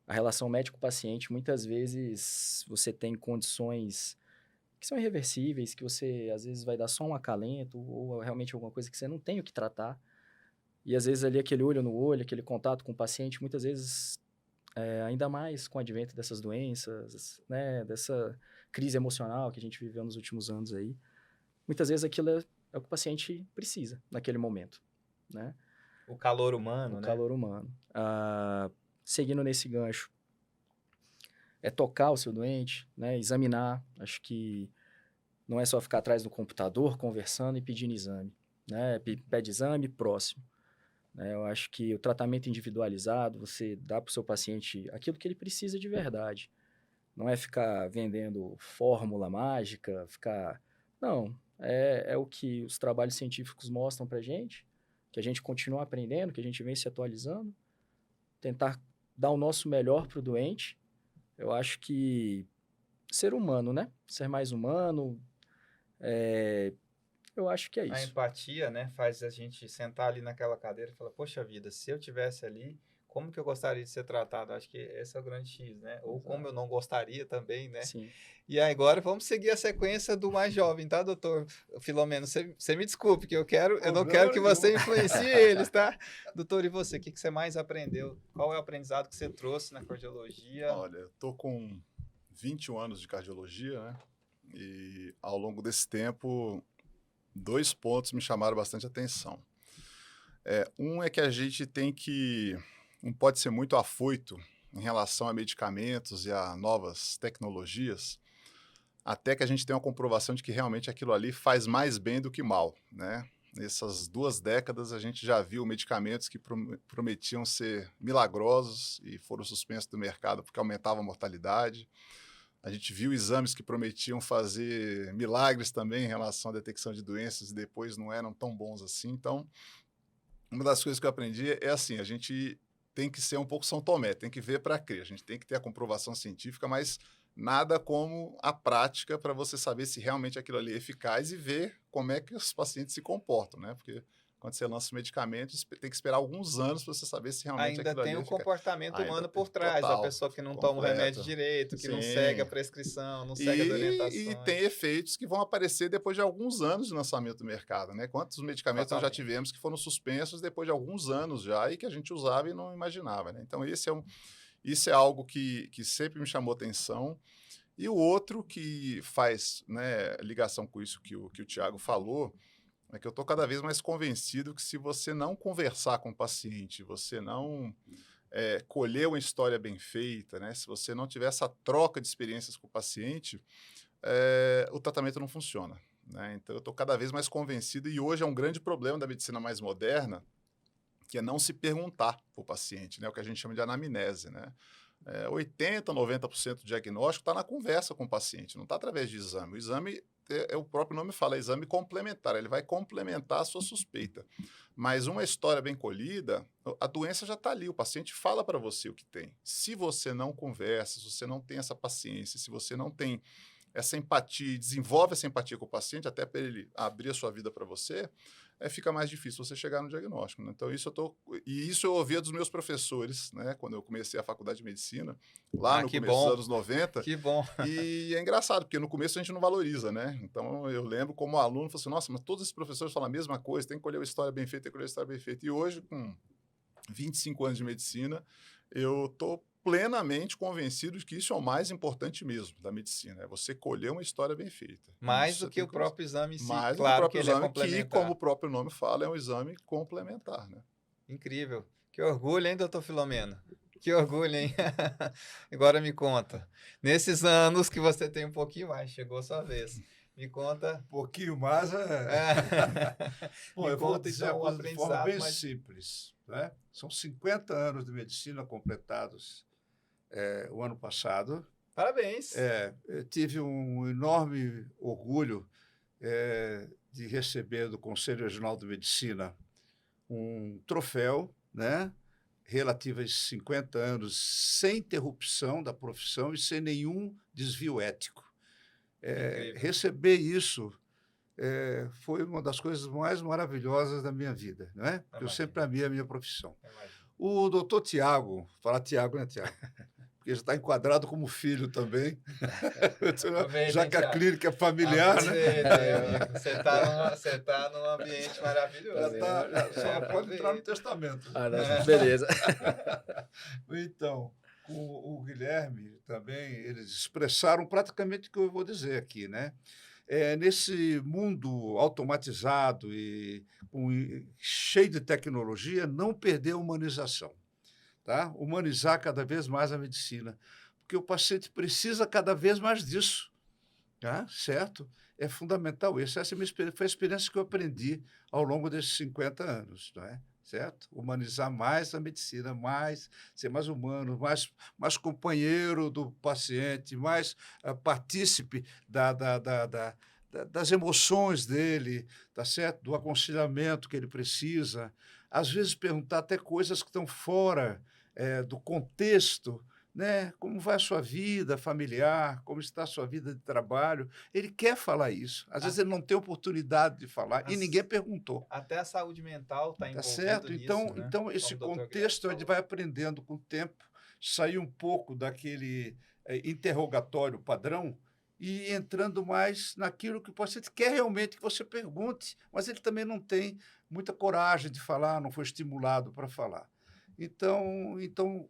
Speaker 4: a relação médico-paciente. Muitas vezes você tem condições que são irreversíveis, que você às vezes vai dar só um acalento ou realmente alguma coisa que você não tem o que tratar. E às vezes ali aquele olho no olho, aquele contato com o paciente, muitas vezes, ainda mais com o advento dessas doenças, né, dessa crise emocional que a gente viveu nos últimos anos aí, muitas vezes aquilo é o que o paciente precisa naquele momento, né?
Speaker 1: O calor humano,
Speaker 4: O
Speaker 1: né?
Speaker 4: calor humano. Seguindo nesse gancho, é tocar o seu doente, né? Examinar. Acho que não é só ficar atrás do computador conversando e pedindo exame, né? Pede exame, próximo. Né? Eu acho que o tratamento individualizado, você dá para o seu paciente aquilo que ele precisa de verdade. Não é ficar vendendo fórmula mágica, Não, é o que os trabalhos científicos mostram para gente, que a gente continua aprendendo, que a gente vem se atualizando, tentar dar o nosso melhor para o doente. Eu acho que ser humano, né? Ser mais humano, eu acho que é
Speaker 1: A
Speaker 4: isso.
Speaker 1: empatia, né, faz a gente sentar ali naquela cadeira e falar, poxa vida, se eu tivesse ali, como que eu gostaria de ser tratado? Acho que esse é o grande X, né? Ou como eu não gostaria também, né?
Speaker 4: Sim.
Speaker 1: E agora vamos seguir a sequência do mais jovem, tá, doutor Filomeno? Você me desculpe, que eu não quero que você influencie eles, tá? Doutor, e você? O que você mais aprendeu? Qual é o aprendizado que você trouxe na cardiologia?
Speaker 3: Olha, eu tô com 21 anos de cardiologia, né? E ao longo desse tempo, 2 pontos me chamaram bastante atenção. Um é que a gente não pode ser muito afoito em relação a medicamentos e a novas tecnologias, até que a gente tenha uma comprovação de que realmente aquilo ali faz mais bem do que mal, né? Nessas 2 décadas, a gente já viu medicamentos que prometiam ser milagrosos e foram suspensos do mercado porque aumentava a mortalidade. A gente viu exames que prometiam fazer milagres também em relação à detecção de doenças e depois não eram tão bons assim. Então, uma das coisas que eu aprendi é assim, a gente tem que ser um pouco São Tomé, tem que ver para crer. A gente tem que ter a comprovação científica, mas nada como a prática para você saber se realmente aquilo ali é eficaz e ver como é que os pacientes se comportam, né? Porque quando você lança o medicamento, tem que esperar alguns anos para você saber se realmente
Speaker 1: Ainda
Speaker 3: aquilo
Speaker 1: tem
Speaker 3: ali é
Speaker 1: um
Speaker 3: eficaz.
Speaker 1: comportamento
Speaker 3: Ainda
Speaker 1: humano
Speaker 3: tem,
Speaker 1: por trás, a
Speaker 3: total,
Speaker 1: pessoa que não toma o remédio
Speaker 3: completo.
Speaker 1: direito, que não segue a
Speaker 3: Sim.
Speaker 1: prescrição, não segue as
Speaker 3: E
Speaker 1: orientações.
Speaker 3: tem efeitos que vão aparecer depois de alguns anos de lançamento do mercado, né? Quantos medicamentos nós já
Speaker 1: Exatamente.
Speaker 3: tivemos que foram suspensos depois de alguns anos já e que a gente usava e não imaginava, né? Então, isso é algo que sempre me chamou atenção. E o outro que faz, né, ligação com isso que o Tiago falou, é que eu estou cada vez mais convencido que se você não conversar com o paciente, você não colher uma história bem feita, né, se você não tiver essa troca de experiências com o paciente, o tratamento não funciona, né? Então, eu estou cada vez mais convencido, e hoje é um grande problema da medicina mais moderna, que é não se perguntar para o paciente, né? O que a gente chama de anamnese, né? 80%, 90% do diagnóstico está na conversa com o paciente, não está através de exame. O exame, o próprio nome fala, exame complementar, ele vai complementar a sua suspeita. Mas uma história bem colhida, a doença já está ali, o paciente fala para você o que tem. Se você não conversa, se você não tem essa paciência, se você não tem essa empatia, desenvolve essa empatia com o paciente, até para ele abrir a sua vida para você, fica mais difícil você chegar no diagnóstico, né? Então, isso eu ouvia dos meus professores, né? Quando eu comecei a faculdade de medicina, lá no começo dos anos 90.
Speaker 1: Que bom.
Speaker 3: E é engraçado, porque no começo a gente não valoriza, né? Então, eu lembro como aluno, falei assim, nossa, mas todos esses professores falam a mesma coisa, tem que colher uma história bem feita, tem que colher uma história bem feita. E hoje, com 25 anos de medicina, eu estou plenamente convencido de que isso é o mais importante mesmo da medicina, é você colher uma história bem feita.
Speaker 1: Mais do que o próprio exame em si.
Speaker 3: Mais
Speaker 1: Claro
Speaker 3: do que o próprio
Speaker 1: que ele é
Speaker 3: exame, que,
Speaker 1: complementar.
Speaker 3: como o próprio nome fala, é um exame complementar, né?
Speaker 1: Incrível. Que orgulho, hein, doutor Filomeno? Que orgulho, hein? Agora me conta. Nesses anos que você tem um pouquinho mais, chegou a sua vez. Me conta.
Speaker 2: Um pouquinho mais Bom, eu vou dizer
Speaker 1: então,
Speaker 2: uma coisa de forma bem simples. Né? São 50 anos de medicina completados o ano passado.
Speaker 1: Parabéns.
Speaker 2: Eu tive um enorme orgulho de receber do Conselho Regional de Medicina um troféu, né, relativo a esses 50 anos, sem interrupção da profissão e sem nenhum desvio ético. Receber isso foi uma das coisas mais maravilhosas da minha vida, não é? Porque eu sempre amei a minha profissão. O doutor Tiago, falar Tiago, né, Tiago? Porque já está enquadrado como filho também, já que a clínica é familiar, né?
Speaker 1: Você está num ambiente maravilhoso.
Speaker 2: Só pode entrar no testamento.
Speaker 4: Beleza.
Speaker 2: Então, com o Guilherme também, eles expressaram praticamente o que eu vou dizer aqui, né? Nesse mundo automatizado e cheio de tecnologia, não perder a humanização. Tá? Humanizar cada vez mais a medicina, porque o paciente precisa cada vez mais disso, tá? Certo? É fundamental isso. Essa foi a experiência que eu aprendi ao longo desses 50 anos, não é? Certo? Humanizar mais a medicina, ser mais humano, mais companheiro do paciente, mais partícipe das emoções dele, tá certo? Do aconselhamento que ele precisa. Às vezes perguntar até coisas que estão fora do contexto, né? Como vai a sua vida familiar, como está a sua vida de trabalho. Ele quer falar isso. Às vezes ele não tem oportunidade de falar e ninguém perguntou.
Speaker 1: Até a saúde mental está envolvida
Speaker 2: certo?
Speaker 1: nisso,
Speaker 2: Então,
Speaker 1: né?
Speaker 2: esse contexto a gente vai aprendendo com o tempo, sair um pouco daquele interrogatório padrão e entrando mais naquilo que o paciente quer realmente que você pergunte, mas ele também não tem muita coragem de falar, não foi estimulado para falar. Então,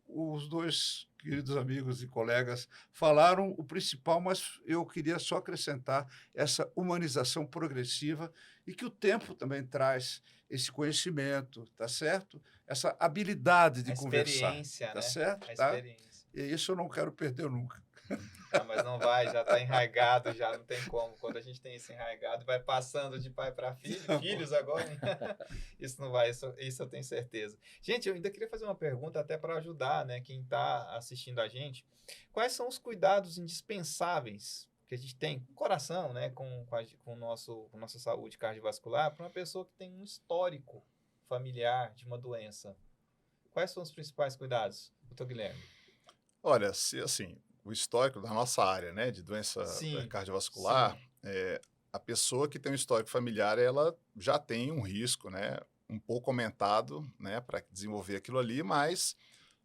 Speaker 2: os dois queridos amigos e colegas falaram o principal, mas eu queria só acrescentar essa humanização progressiva e que o tempo também traz esse conhecimento, tá certo? Essa habilidade de conversar, tá certo?
Speaker 1: A experiência.
Speaker 2: E isso eu não quero perder nunca.
Speaker 1: Mas não vai, já está enraigado, já não tem como. Quando a gente tem isso enraigado, vai passando de pai para filho, filhos agora, hein? Isso não vai, isso eu tenho certeza. Gente, eu ainda queria fazer uma pergunta até para ajudar, né, quem está assistindo a gente. Quais são os cuidados indispensáveis que a gente tem com o coração, né, com nossa saúde cardiovascular, para uma pessoa que tem um histórico familiar de uma doença? Quais são os principais cuidados, doutor Guilherme?
Speaker 3: Olha, assim, o histórico da nossa área, né, de doença cardiovascular, a pessoa que tem um histórico familiar, ela já tem um risco, né, um pouco aumentado, né, para desenvolver aquilo ali, mas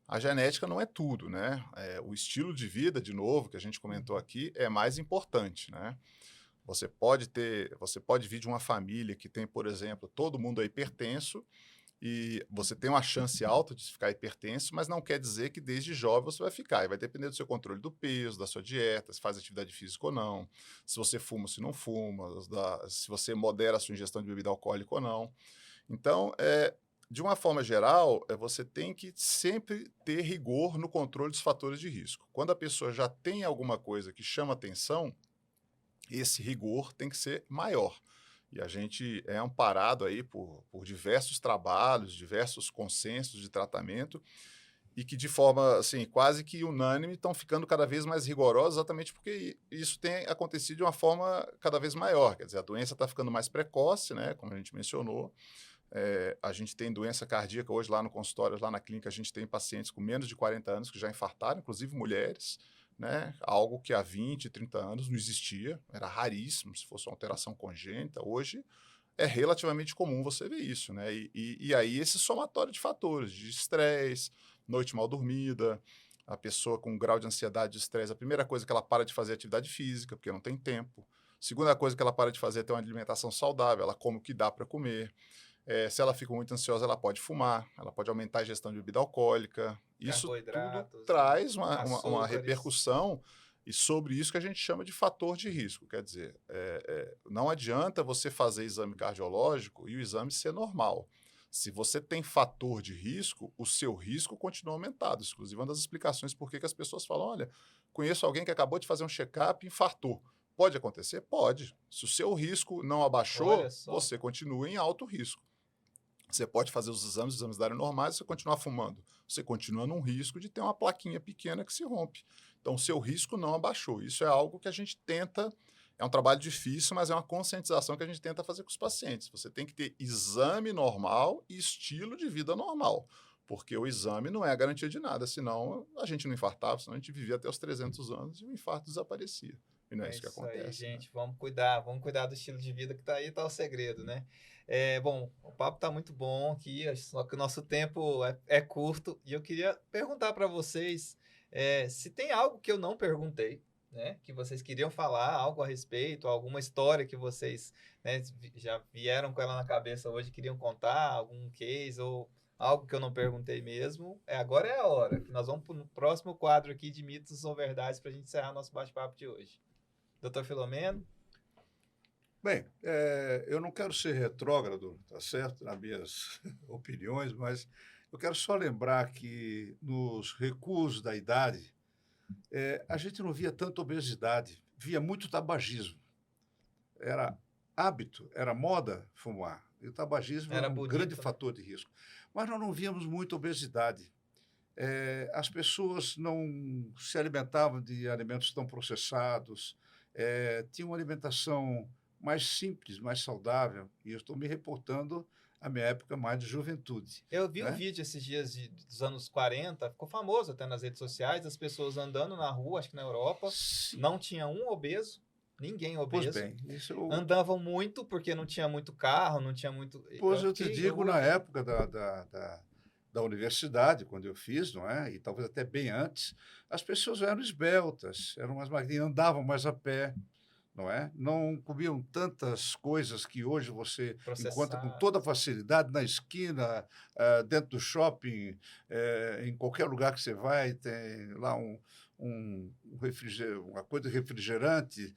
Speaker 3: a genética não é tudo, né? O estilo de vida, de novo, que a gente comentou aqui, é mais importante, né? Você pode vir de uma família que tem, por exemplo, todo mundo é hipertenso, e você tem uma chance alta de ficar hipertenso, mas não quer dizer que desde jovem você vai ficar. E vai depender do seu controle do peso, da sua dieta, se faz atividade física ou não, se você fuma ou se não fuma, se você modera a sua ingestão de bebida alcoólica ou não. Então, de uma forma geral, você tem que sempre ter rigor no controle dos fatores de risco. Quando a pessoa já tem alguma coisa que chama atenção, esse rigor tem que ser maior. E a gente é amparado aí por diversos trabalhos, diversos consensos de tratamento, e que de forma assim, quase que unânime estão ficando cada vez mais rigorosos, exatamente porque isso tem acontecido de uma forma cada vez maior. Quer dizer, a doença está ficando mais precoce, né, como a gente mencionou. A gente tem doença cardíaca hoje lá no consultório, lá na clínica, a gente tem pacientes com menos de 40 anos que já infartaram, inclusive mulheres, né? Algo que há 20, 30 anos não existia, era raríssimo se fosse uma alteração congênita. Hoje é relativamente comum você ver isso, né? E aí esse somatório de fatores, de estresse, noite mal dormida, a pessoa com um grau de ansiedade, de estresse, a primeira coisa que ela para de fazer é atividade física, porque não tem tempo. Segunda coisa que ela para de fazer é ter uma alimentação saudável, ela come o que dá para comer. Se ela fica muito ansiosa, ela pode fumar, ela pode aumentar a ingestão de bebida alcoólica. Isso tudo
Speaker 1: Carboidratos,
Speaker 3: traz uma
Speaker 1: açúcares.
Speaker 3: repercussão, e sobre isso que a gente chama de fator de risco. Quer dizer, não adianta você fazer exame cardiológico e o exame ser normal. Se você tem fator de risco, o seu risco continua aumentado. Inclusive, uma das explicações por que as pessoas falam, olha, conheço alguém que acabou de fazer um check-up e infartou. Pode acontecer? Pode. Se o seu risco não abaixou, você continua em alto risco. Você pode fazer os exames darem normais, você continuar fumando. Você continua num risco de ter uma plaquinha pequena que se rompe. Então, o seu risco não abaixou. Isso é algo que a gente tenta, é um trabalho difícil, mas é uma conscientização que a gente tenta fazer com os pacientes. Você tem que ter exame normal e estilo de vida normal, porque o exame não é a garantia de nada, senão a gente não infartava, senão a gente vivia até os 300 anos e o infarto desaparecia. E não é isso que acontece.
Speaker 1: Aí, gente, né? Vamos cuidar do estilo de vida que tá aí, tá o segredo, né? Bom, o papo tá muito bom aqui, só que o nosso tempo é curto, e eu queria perguntar para vocês se tem algo que eu não perguntei, né? Que vocês queriam falar, algo a respeito, alguma história que vocês, né, já vieram com ela na cabeça hoje, queriam contar, algum case ou algo que eu não perguntei mesmo. Agora é a hora. Nós vamos para o próximo quadro aqui de mitos ou verdades para a gente encerrar nosso bate-papo de hoje. Doutor Filomeno?
Speaker 2: Bem, eu não quero ser retrógrado, tá certo, nas minhas opiniões, mas eu quero só lembrar que nos recuos da idade, a gente não via tanta obesidade, via muito tabagismo. Era hábito, era moda fumar. E o tabagismo era um
Speaker 1: bonito,
Speaker 2: grande
Speaker 1: né?
Speaker 2: fator de risco. Mas nós não víamos muita obesidade. As pessoas não se alimentavam de alimentos tão processados, tinham uma alimentação mais simples, mais saudável, e eu estou me reportando à minha época mais de juventude.
Speaker 1: Eu vi um vídeo esses dias dos anos 40, ficou famoso até nas redes sociais, as pessoas andando na rua, acho que na Europa,
Speaker 2: Sim.
Speaker 1: não tinha um obeso, ninguém obeso.
Speaker 2: Pois bem,
Speaker 1: andavam muito porque não tinha muito carro, não tinha muito...
Speaker 2: Pois eu te digo, na época da universidade, quando eu fiz, não é? E talvez até bem antes, as pessoas eram esbeltas, eram mais magrinhas, andavam mais a pé, não é? Não comiam tantas coisas que hoje você encontra com toda facilidade na esquina, dentro do shopping, em qualquer lugar que você vai, tem lá uma coisa de refrigerante,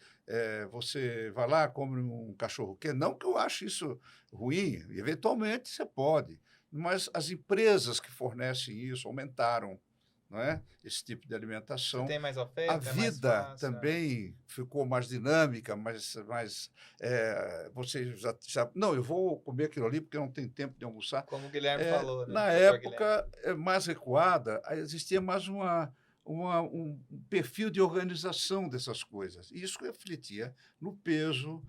Speaker 2: você vai lá, come um cachorro quente. Não que eu ache isso ruim, eventualmente você pode, mas as empresas que fornecem isso aumentaram, não é? Esse tipo de alimentação.
Speaker 1: Você tem mais oferta,
Speaker 2: a vida também ficou mais dinâmica, você já... Não, eu vou comer aquilo ali porque não tem tempo de almoçar.
Speaker 1: Como o Guilherme falou, né?
Speaker 2: Na época mais recuada, existia mais um perfil de organização dessas coisas. E isso refletia no peso,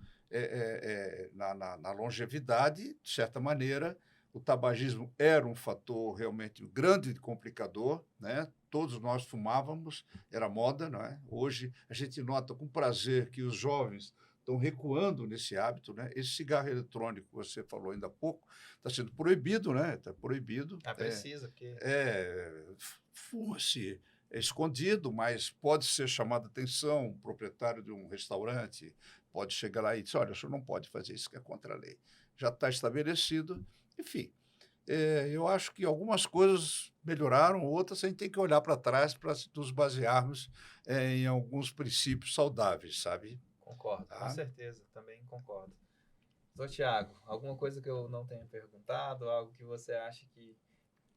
Speaker 2: na longevidade, de certa maneira. O tabagismo era um fator realmente grande complicador, né? Todos nós fumávamos, era moda, não é? Hoje a gente nota com prazer que os jovens estão recuando nesse hábito, né? Esse cigarro eletrônico que você falou ainda há pouco está sendo proibido, né? Está proibido.
Speaker 1: Precisa, porque...
Speaker 2: Fuma-se escondido, mas pode ser chamado a atenção, um proprietário de um restaurante pode chegar lá e dizer, olha, o senhor não pode fazer isso, que é contra a lei. Já está estabelecido. Enfim, eu acho que algumas coisas melhoraram, outras a gente tem que olhar para trás para nos basearmos em alguns princípios saudáveis, sabe?
Speaker 1: Concordo, com certeza, também concordo. Doutor Tiago, alguma coisa que eu não tenha perguntado, algo que você acha que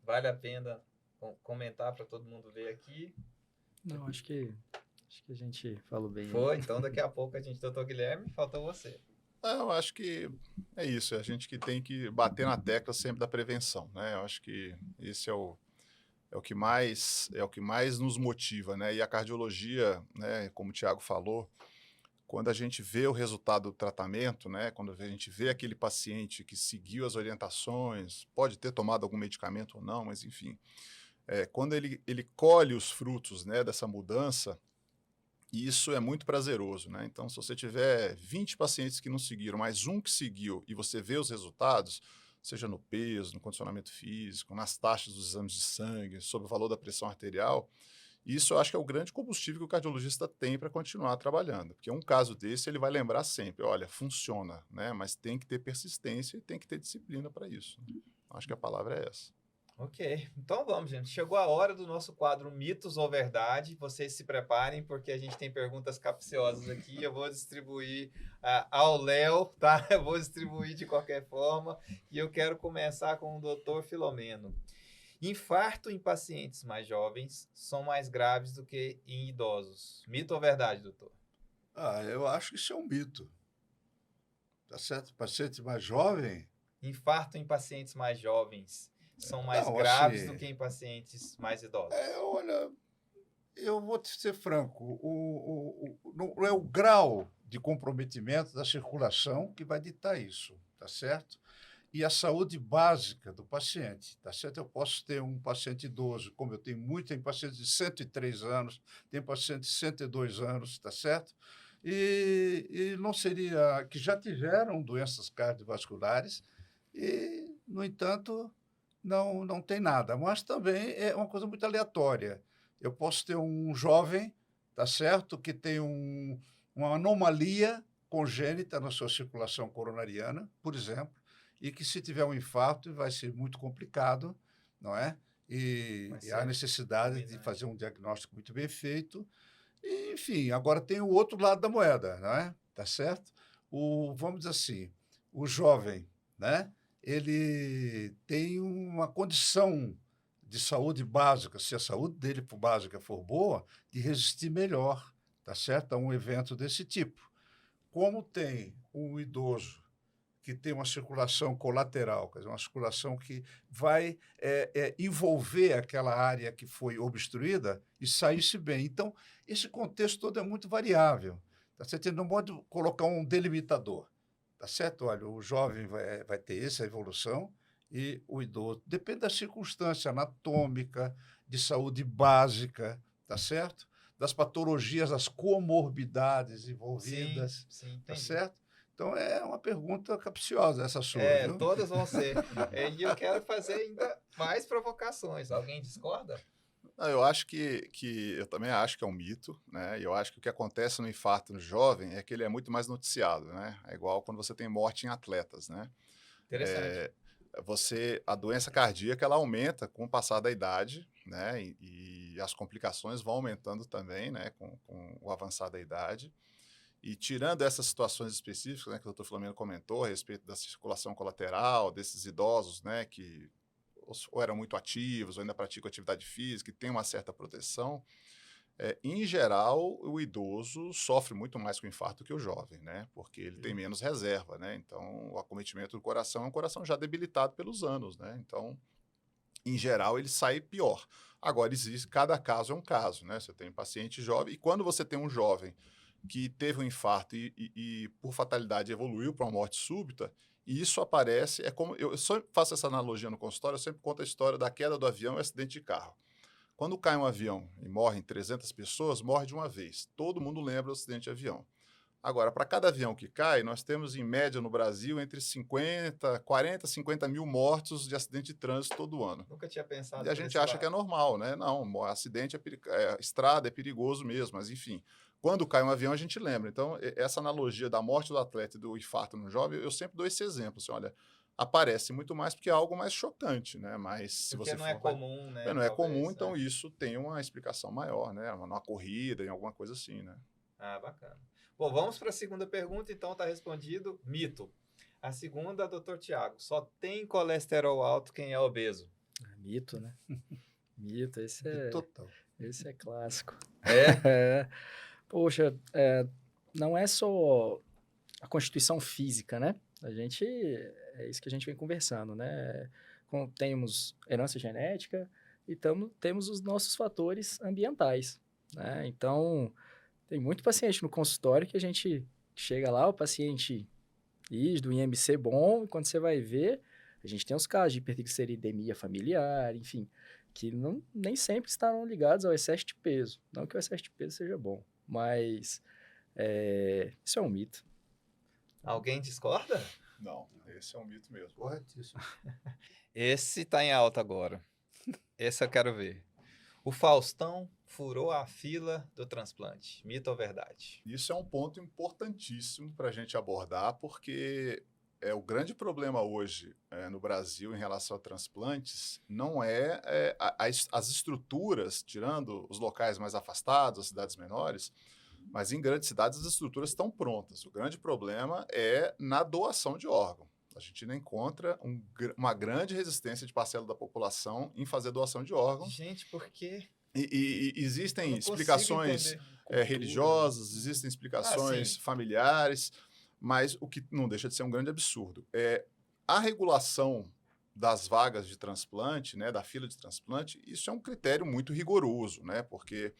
Speaker 1: vale a pena comentar para todo mundo ver aqui?
Speaker 4: Não, acho que Acho que a gente falou bem.
Speaker 1: Foi, então daqui a pouco a gente, doutor Guilherme, faltou você.
Speaker 3: Eu acho que é isso, é a gente que tem que bater na tecla sempre da prevenção, né? Eu acho que esse é o que mais nos motiva, né? E a cardiologia, né, como o Thiago falou, quando a gente vê o resultado do tratamento, né, quando a gente vê aquele paciente que seguiu as orientações, pode ter tomado algum medicamento ou não, mas enfim, quando ele colhe os frutos, né, dessa mudança, isso é muito prazeroso, né? Então, se você tiver 20 pacientes que não seguiram, mais um que seguiu, e você vê os resultados, seja no peso, no condicionamento físico, nas taxas dos exames de sangue, sobre o valor da pressão arterial, isso eu acho que é o grande combustível que o cardiologista tem para continuar trabalhando. Porque um caso desse, ele vai lembrar sempre, olha, funciona, né? Mas tem que ter persistência e tem que ter disciplina para isso. Acho que a palavra é essa.
Speaker 1: Ok, então vamos, gente. Chegou a hora do nosso quadro Mitos ou Verdade. Vocês se preparem, porque a gente tem perguntas capciosas aqui. Eu vou distribuir ao Léo, tá? Eu vou distribuir de qualquer forma. E eu quero começar com o doutor Filomeno. Infarto em pacientes mais jovens são mais graves do que em idosos. Mito ou verdade, doutor?
Speaker 2: Eu acho que isso é um mito. Tá certo? Paciente mais jovem?
Speaker 1: Infarto em pacientes mais jovens são mais
Speaker 2: Não,
Speaker 1: graves
Speaker 2: assim,
Speaker 1: do que em pacientes mais idosos.
Speaker 2: olha, eu vou te ser franco, não é o grau de comprometimento da circulação que vai ditar isso, tá certo? E a saúde básica do paciente, tá certo? Eu posso ter um paciente idoso, como eu tenho muito, tem pacientes de 103 anos, tem pacientes de 102 anos, tá certo? E não seria, que já tiveram doenças cardiovasculares e, no entanto, não tem nada. Mas também é uma coisa muito aleatória. Eu posso ter um jovem, tá certo, que tem uma anomalia congênita na sua circulação coronariana, por exemplo, e que se tiver um infarto vai ser muito complicado, não é? E há necessidade de fazer um diagnóstico muito bem feito. E, enfim, agora tem o outro lado da moeda, não é? Tá certo? Vamos dizer assim, o jovem, né? Ele tem uma condição de saúde básica, se a saúde dele básica for boa, de resistir melhor, tá certo? A um evento desse tipo. Como tem um idoso que tem uma circulação colateral, quer dizer, uma circulação que vai envolver aquela área que foi obstruída e sair-se bem. Então, esse contexto todo é muito variável. Tá certo? Não pode colocar um delimitador. Tá certo? Olha, o jovem vai ter essa evolução e o idoso. Depende da circunstância anatômica, de saúde básica, tá certo? Das patologias, das comorbidades envolvidas,
Speaker 1: sim,
Speaker 2: tá certo? Então, é uma pergunta capciosa essa sua, viu?
Speaker 1: Todas vão ser. E eu quero fazer ainda mais provocações. Alguém discorda?
Speaker 3: Não, eu acho eu também acho que é um mito, né? E eu acho que o que acontece no infarto no jovem é que ele é muito mais noticiado, né? É igual quando você tem morte em atletas, né?
Speaker 1: Interessante.
Speaker 3: A doença cardíaca ela aumenta com o passar da idade, né? E as complicações vão aumentando também, né? Com o avançar da idade. E tirando essas situações específicas, né, que o Dr. Filomeno comentou a respeito da circulação colateral, desses idosos, né, que ou eram muito ativos, ou ainda praticam atividade física, e têm uma certa proteção, em geral, o idoso sofre muito mais com infarto que o jovem, né, porque ele tem menos reserva, né, então o acometimento do coração é um coração já debilitado pelos anos, né, então, em geral, ele sai pior. Agora, cada caso é um caso, né, você tem um paciente jovem, e quando você tem um jovem que teve um infarto e por fatalidade evoluiu para uma morte súbita, e isso aparece, eu só faço essa analogia no consultório, eu sempre conto a história da queda do avião e acidente de carro. Quando cai um avião e morrem 300 pessoas, morre de uma vez. Todo mundo lembra do acidente de avião. Agora, para cada avião que cai, nós temos, em média, no Brasil, entre 40, 50 mil mortos de acidente de trânsito todo ano.
Speaker 1: Nunca tinha pensado.
Speaker 3: E a gente acha que é normal, né? Não, acidente estrada é perigoso mesmo, mas enfim. Quando cai um avião, a gente lembra. Então, essa analogia da morte do atleta e do infarto no jovem, eu sempre dou esse exemplo. Assim, olha, aparece muito mais porque é algo mais chocante, né? Mas se
Speaker 1: porque
Speaker 3: você
Speaker 1: não é comum, né?
Speaker 3: Não é
Speaker 1: talvez,
Speaker 3: comum, então isso tem uma explicação maior, né? Numa corrida, em alguma coisa assim, né?
Speaker 1: Ah, bacana. Bom, vamos para a segunda pergunta, então está respondido. Mito. A segunda, doutor Tiago, só tem colesterol alto quem é obeso.
Speaker 4: Mito, né? Mito, esse é...
Speaker 2: Total.
Speaker 4: Esse é clássico.
Speaker 1: É?
Speaker 4: É, poxa, não é só a constituição física, né? É isso que a gente vem conversando, né? Temos herança genética e temos os nossos fatores ambientais, né? Então, tem muito paciente no consultório que a gente chega lá, o paciente do IMC bom, e quando você vai ver, a gente tem os casos de hipertrigliceridemia familiar, enfim, que nem sempre estarão ligados ao excesso de peso. Não que o excesso de peso seja bom, mas isso é um mito.
Speaker 1: Alguém discorda?
Speaker 3: Não, esse é um mito mesmo.
Speaker 2: Corretíssimo.
Speaker 1: Esse tá em alta agora. Esse eu quero ver. O Faustão furou a fila do transplante. Mito ou verdade?
Speaker 3: Isso é um ponto importantíssimo para a gente abordar, porque o grande problema hoje no Brasil em relação a transplantes não as estruturas, tirando os locais mais afastados, as cidades menores, mas em grandes cidades as estruturas estão prontas. O grande problema é na doação de órgão. A gente ainda encontra uma grande resistência de parcela da população em fazer doação de órgãos.
Speaker 1: Gente, por quê?
Speaker 3: E existem
Speaker 1: Eu não consigo
Speaker 3: explicações
Speaker 1: entender.
Speaker 3: religiosas, existem explicações
Speaker 1: sim.
Speaker 3: familiares, mas o que não deixa de ser um grande absurdo é a regulação das vagas de transplante, né, da fila de transplante. Isso é um critério muito rigoroso, né, porque,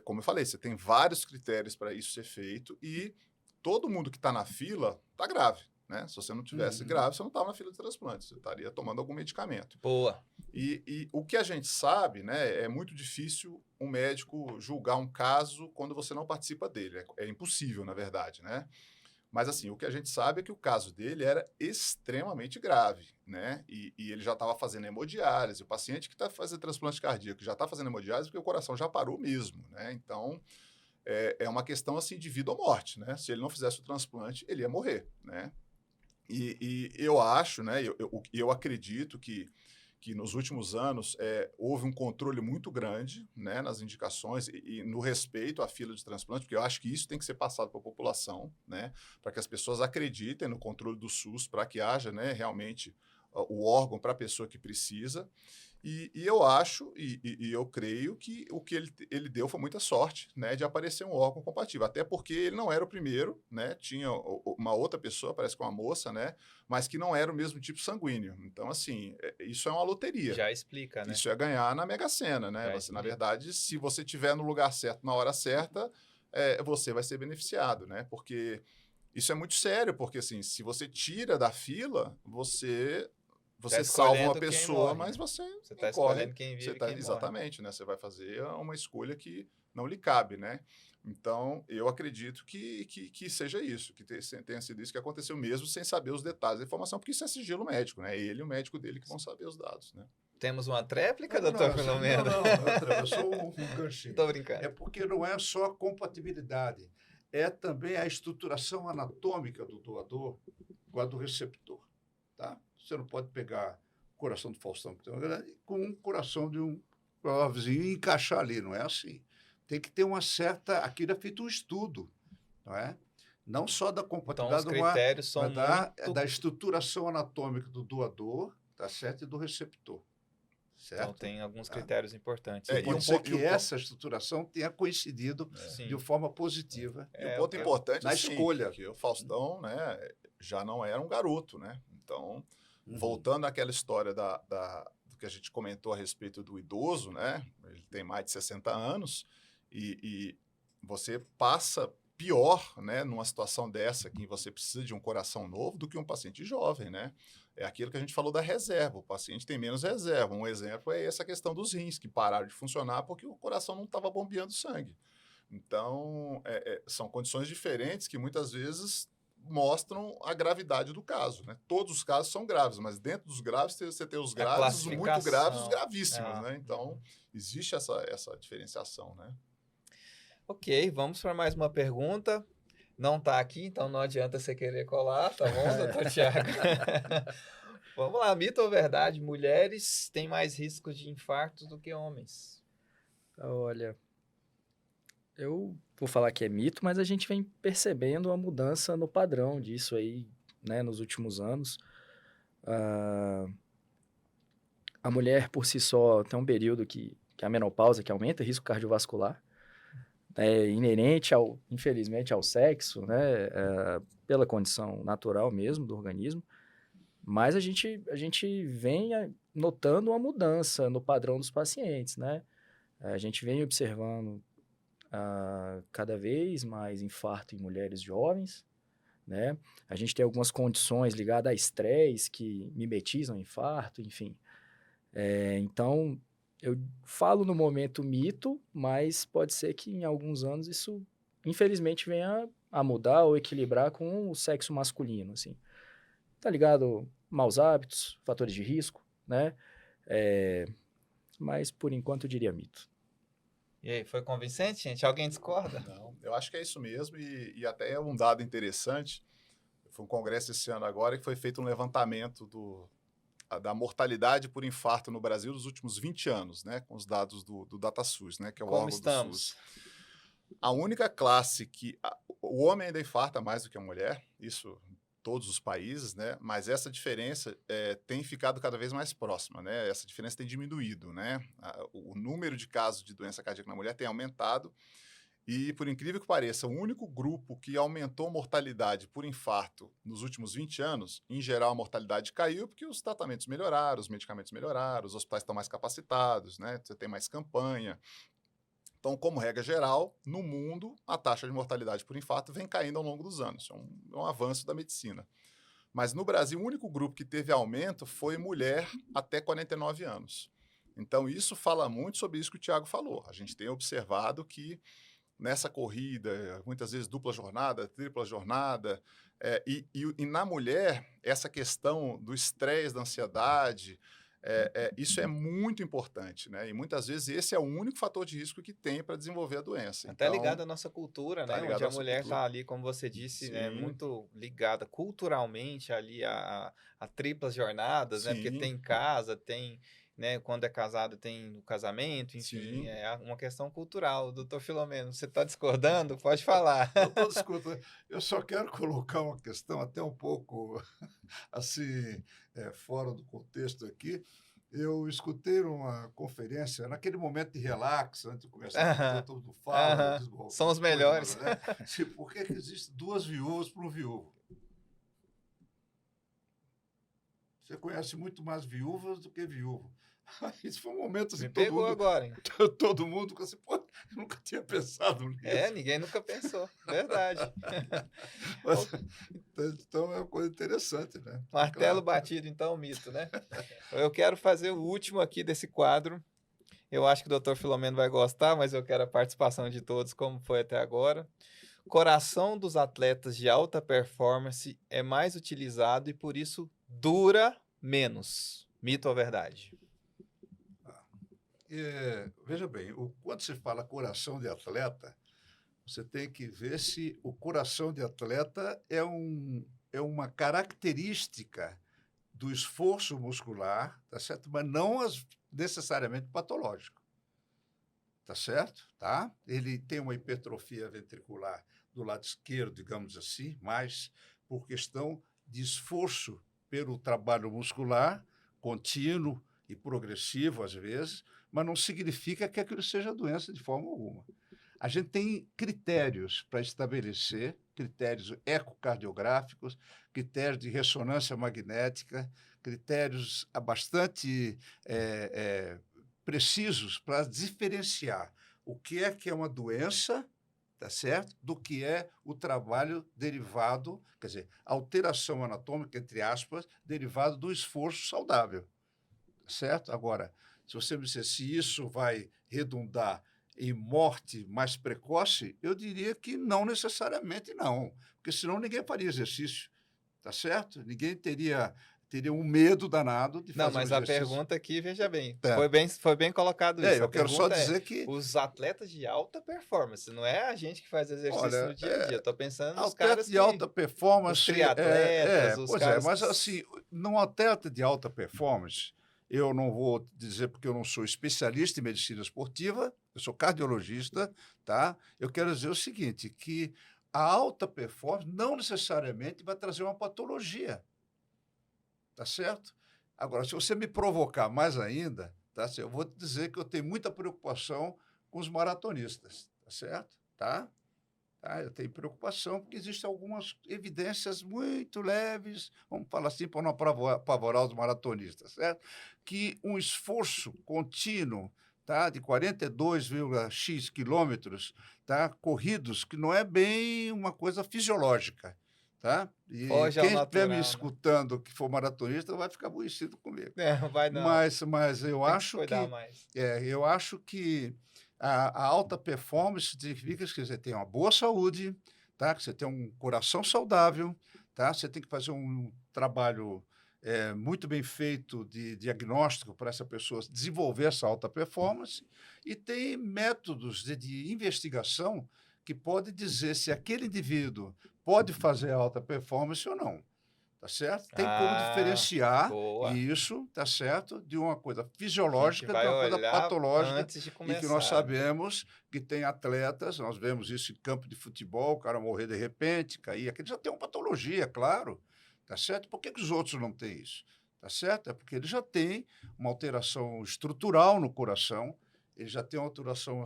Speaker 3: como eu falei, você tem vários critérios para isso ser feito e todo mundo que está na fila está grave. Né? Se você não tivesse grave, você não estava na fila de transplante, você estaria tomando algum medicamento.
Speaker 1: Boa.
Speaker 3: E o que a gente sabe, né, é muito difícil um médico julgar um caso quando você não participa dele. É impossível, na verdade, né? Mas, assim, o que a gente sabe é que o caso dele era extremamente grave, né? E ele já estava fazendo hemodiálise. O paciente que está fazendo transplante cardíaco já está fazendo hemodiálise porque o coração já parou mesmo, né? Então, é uma questão, assim, de vida ou morte, né? Se ele não fizesse o transplante, ele ia morrer, né? E eu acho, né, eu acredito que nos últimos anos houve um controle muito grande, né, nas indicações e no respeito à fila de transplante, porque eu acho que isso tem que ser passado para a população, né, para que as pessoas acreditem no controle do SUS, para que haja, né, realmente o órgão para a pessoa que precisa. E eu acho e eu creio que o que ele deu foi muita sorte, né, de aparecer um órgão compatível. Até porque ele não era o primeiro, né, tinha uma outra pessoa, parece que uma moça, né, mas que não era o mesmo tipo sanguíneo. Então, assim, isso é uma loteria.
Speaker 1: Já explica, né?
Speaker 3: Isso é ganhar na Mega Sena, né? Na verdade, se você estiver no lugar certo, na hora certa, você vai ser beneficiado, né? Porque isso é muito sério, porque, assim, se você tira da fila, você salva uma pessoa, mas você
Speaker 1: está escolhendo quem vive e quem morre.
Speaker 3: Exatamente, né? Você vai fazer uma escolha que não lhe cabe, né? Então, eu acredito que seja isso, que tenha sido isso que aconteceu mesmo, sem saber os detalhes da informação, porque isso é sigilo médico, né? Ele e o médico dele que vão saber os dados, né?
Speaker 1: Temos uma tréplica, doutor Filomeno?
Speaker 2: Não, só um ganchinho.
Speaker 1: Estou brincando.
Speaker 2: É porque não é só a compatibilidade, é também a estruturação anatômica do doador com a do receptor, tá? Você não pode pegar o coração do Faustão com um coração de um vizinho e encaixar ali, não é assim. Tem que ter uma certa... Aquilo é feito um estudo, não é? Não só da compatibilidade,
Speaker 1: então, os critérios são
Speaker 2: da estruturação anatômica do doador, tá certo, e do receptor. Certo?
Speaker 1: Então, tem alguns critérios importantes.
Speaker 2: E pode ser que essa estruturação tenha coincidido de forma positiva.
Speaker 3: E um ponto importante
Speaker 2: na escolha.
Speaker 3: Que o Faustão, né, já não era um garoto, né? Então, voltando àquela história do que a gente comentou a respeito do idoso, né? Ele tem mais de 60 anos e você passa pior, né, numa situação dessa, que você precisa de um coração novo, do que um paciente jovem, né? É aquilo que a gente falou da reserva. O paciente tem menos reserva. Um exemplo é essa questão dos rins, que pararam de funcionar porque o coração não estava bombeando sangue. Então, são condições diferentes que muitas vezes mostram a gravidade do caso, né? Todos os casos são graves, mas dentro dos graves você tem os graves, os muito graves, os gravíssimos, né? Então, existe essa diferenciação, né?
Speaker 1: Ok, vamos para mais uma pergunta. Não está aqui, então não adianta você querer colar, tá bom, doutor Tiago? Vamos lá, mito ou verdade? Mulheres têm mais risco de infarto do que homens?
Speaker 4: Olha, eu vou falar que é mito, mas a gente vem percebendo uma mudança no padrão disso aí, né, nos últimos anos. A mulher, por si só, tem um período que que é a menopausa, que aumenta o risco cardiovascular, inerente, infelizmente, ao sexo, né? Pela condição natural mesmo do organismo. Mas a gente vem notando uma mudança no padrão dos pacientes, né? A gente vem observando cada vez mais infarto em mulheres jovens, né? A gente tem algumas condições ligadas a estresse que mimetizam infarto, enfim. Então, eu falo no momento mito, mas pode ser que em alguns anos isso, infelizmente, venha a mudar ou equilibrar com o sexo masculino, assim. Tá ligado? Maus hábitos, fatores de risco, né? Mas, por enquanto, eu diria mito.
Speaker 1: E aí, foi convincente, gente? Alguém discorda?
Speaker 3: Não, eu acho que é isso mesmo e até é um dado interessante. Foi um congresso esse ano agora que foi feito um levantamento da mortalidade por infarto no Brasil nos últimos 20 anos, né? Com os dados do DataSUS, né? Que é o
Speaker 1: Como
Speaker 3: órgão
Speaker 1: estamos?
Speaker 3: do SUS. A única classe que... O homem ainda infarta mais do que a mulher, isso em todos os países, né? Mas essa diferença tem ficado cada vez mais próxima, né? Essa diferença tem diminuído, né? O número de casos de doença cardíaca na mulher tem aumentado. E, por incrível que pareça, o único grupo que aumentou a mortalidade por infarto nos últimos 20 anos, em geral a mortalidade caiu porque os tratamentos melhoraram, os medicamentos melhoraram, os hospitais estão mais capacitados, né? Você tem mais campanha. Então, como regra geral, no mundo, a taxa de mortalidade por infarto vem caindo ao longo dos anos. É um avanço da medicina. Mas no Brasil, o único grupo que teve aumento foi mulher até 49 anos. Então, isso fala muito sobre isso que o Tiago falou. A gente tem observado que nessa corrida, muitas vezes dupla jornada, tripla jornada, e na mulher, essa questão do estresse, da ansiedade, isso é muito importante, né? E muitas vezes esse é o único fator de risco que tem para desenvolver a doença.
Speaker 1: Até
Speaker 3: então,
Speaker 1: ligado à nossa cultura,
Speaker 3: tá
Speaker 1: né?
Speaker 3: ligado
Speaker 1: Onde
Speaker 3: à
Speaker 1: a
Speaker 3: nossa
Speaker 1: mulher
Speaker 3: cultura.
Speaker 1: está ali, como você disse, né?
Speaker 3: Sim.
Speaker 1: Muito ligada culturalmente ali a triplas jornadas, né? Porque
Speaker 3: Sim.
Speaker 1: tem casa, tem, né? Quando é casado tem o casamento, enfim,
Speaker 3: Sim.
Speaker 1: é uma questão cultural. Doutor Filomeno, você está discordando? Pode falar.
Speaker 2: Eu estou discutindo. Eu só quero colocar uma questão até um pouco assim, fora do contexto aqui. Eu escutei uma conferência, naquele momento de relax, antes de começar a fazer, todo mundo fala, diz,
Speaker 1: São os
Speaker 2: coisa,
Speaker 1: melhores.
Speaker 2: né? Por que existem 2 viúvas para um viúvo? Você conhece muito mais viúvas do que viúvo. Isso foi um momento assim,
Speaker 1: Me pegou agora, hein?
Speaker 2: todo mundo ficou assim, pô, eu nunca tinha pensado nisso.
Speaker 1: Ninguém nunca pensou, verdade.
Speaker 2: Mas, então é uma coisa interessante, né?
Speaker 1: Martelo
Speaker 2: Claro.
Speaker 1: batido, então, mito, né? Eu quero fazer o último aqui desse quadro. Eu acho que o doutor Filomeno vai gostar, mas eu quero a participação de todos, como foi até agora. Coração dos atletas de alta performance é mais utilizado e, por isso, dura menos. Mito ou verdade?
Speaker 2: Veja bem, quando se fala coração de atleta, você tem que ver se o coração de atleta é uma característica do esforço muscular, tá certo? Mas não necessariamente patológico, tá certo? Tá? Ele tem uma hipertrofia ventricular do lado esquerdo, digamos assim, mais por questão de esforço pelo trabalho muscular contínuo e progressivo, às vezes, mas não significa que aquilo seja doença de forma alguma. A gente tem critérios para estabelecer, critérios ecocardiográficos, critérios de ressonância magnética, critérios bastante precisos para diferenciar o que é uma doença, tá certo? Do que é o trabalho derivado, quer dizer, alteração anatômica, entre aspas, derivado do esforço saudável, tá certo? Agora, se você me disser se isso vai redundar em morte mais precoce, eu diria que não necessariamente não, porque senão ninguém faria exercício, tá certo? Ninguém teria um medo danado de fazer
Speaker 1: Não, mas
Speaker 2: um
Speaker 1: a
Speaker 2: exercício.
Speaker 1: pergunta aqui, veja bem,
Speaker 2: É.
Speaker 1: foi bem colocado isso.
Speaker 2: Eu
Speaker 1: A
Speaker 2: quero só
Speaker 1: pergunta
Speaker 2: dizer que
Speaker 1: os atletas de alta performance, não é a gente que faz exercício no dia a dia. Estou pensando nos
Speaker 2: atleta
Speaker 1: caras
Speaker 2: de alta performance,
Speaker 1: os triatletas, os
Speaker 2: pois
Speaker 1: caras
Speaker 2: mas assim, num atleta de alta performance, eu não vou dizer porque eu não sou especialista em medicina esportiva, eu sou cardiologista, tá? Eu quero dizer o seguinte, que a alta performance não necessariamente vai trazer uma patologia, tá certo? Agora, se você me provocar mais ainda, Tá? Eu vou te dizer que eu tenho muita preocupação com os maratonistas, tá certo? Tá? Eu tenho preocupação porque existem algumas evidências muito leves, vamos falar assim, para não apavorar os maratonistas, certo? Que um esforço contínuo, tá, de 42,x quilômetros, tá, corridos, que não é bem uma coisa fisiológica. Tá? E
Speaker 1: Foge ao
Speaker 2: quem estiver me
Speaker 1: natural, né?
Speaker 2: escutando que for maratonista vai ficar aborrecido comigo.
Speaker 1: Vai não.
Speaker 2: Mas eu
Speaker 1: Tem
Speaker 2: acho
Speaker 1: cuidar mais.
Speaker 2: eu acho que a alta performance significa que você tem uma boa saúde, tá? Que você tem um coração saudável, tá? Você tem que fazer um trabalho muito bem feito de diagnóstico para essa pessoa desenvolver essa alta performance e tem métodos de investigação que pode dizer se aquele indivíduo pode fazer alta performance ou não. Tá certo? Tem como diferenciar
Speaker 1: boa.
Speaker 2: isso, tá certo, de uma coisa fisiológica, de uma coisa patológica.
Speaker 1: Antes de
Speaker 2: E
Speaker 1: começar.
Speaker 2: que nós sabemos que tem atletas, nós vemos isso em campo de futebol, o cara morrer de repente, cair, aquele já tem uma patologia, claro, tá certo? Por que os outros não têm isso? Tá certo? É porque ele já tem uma alteração estrutural no coração, ele já tem uma alteração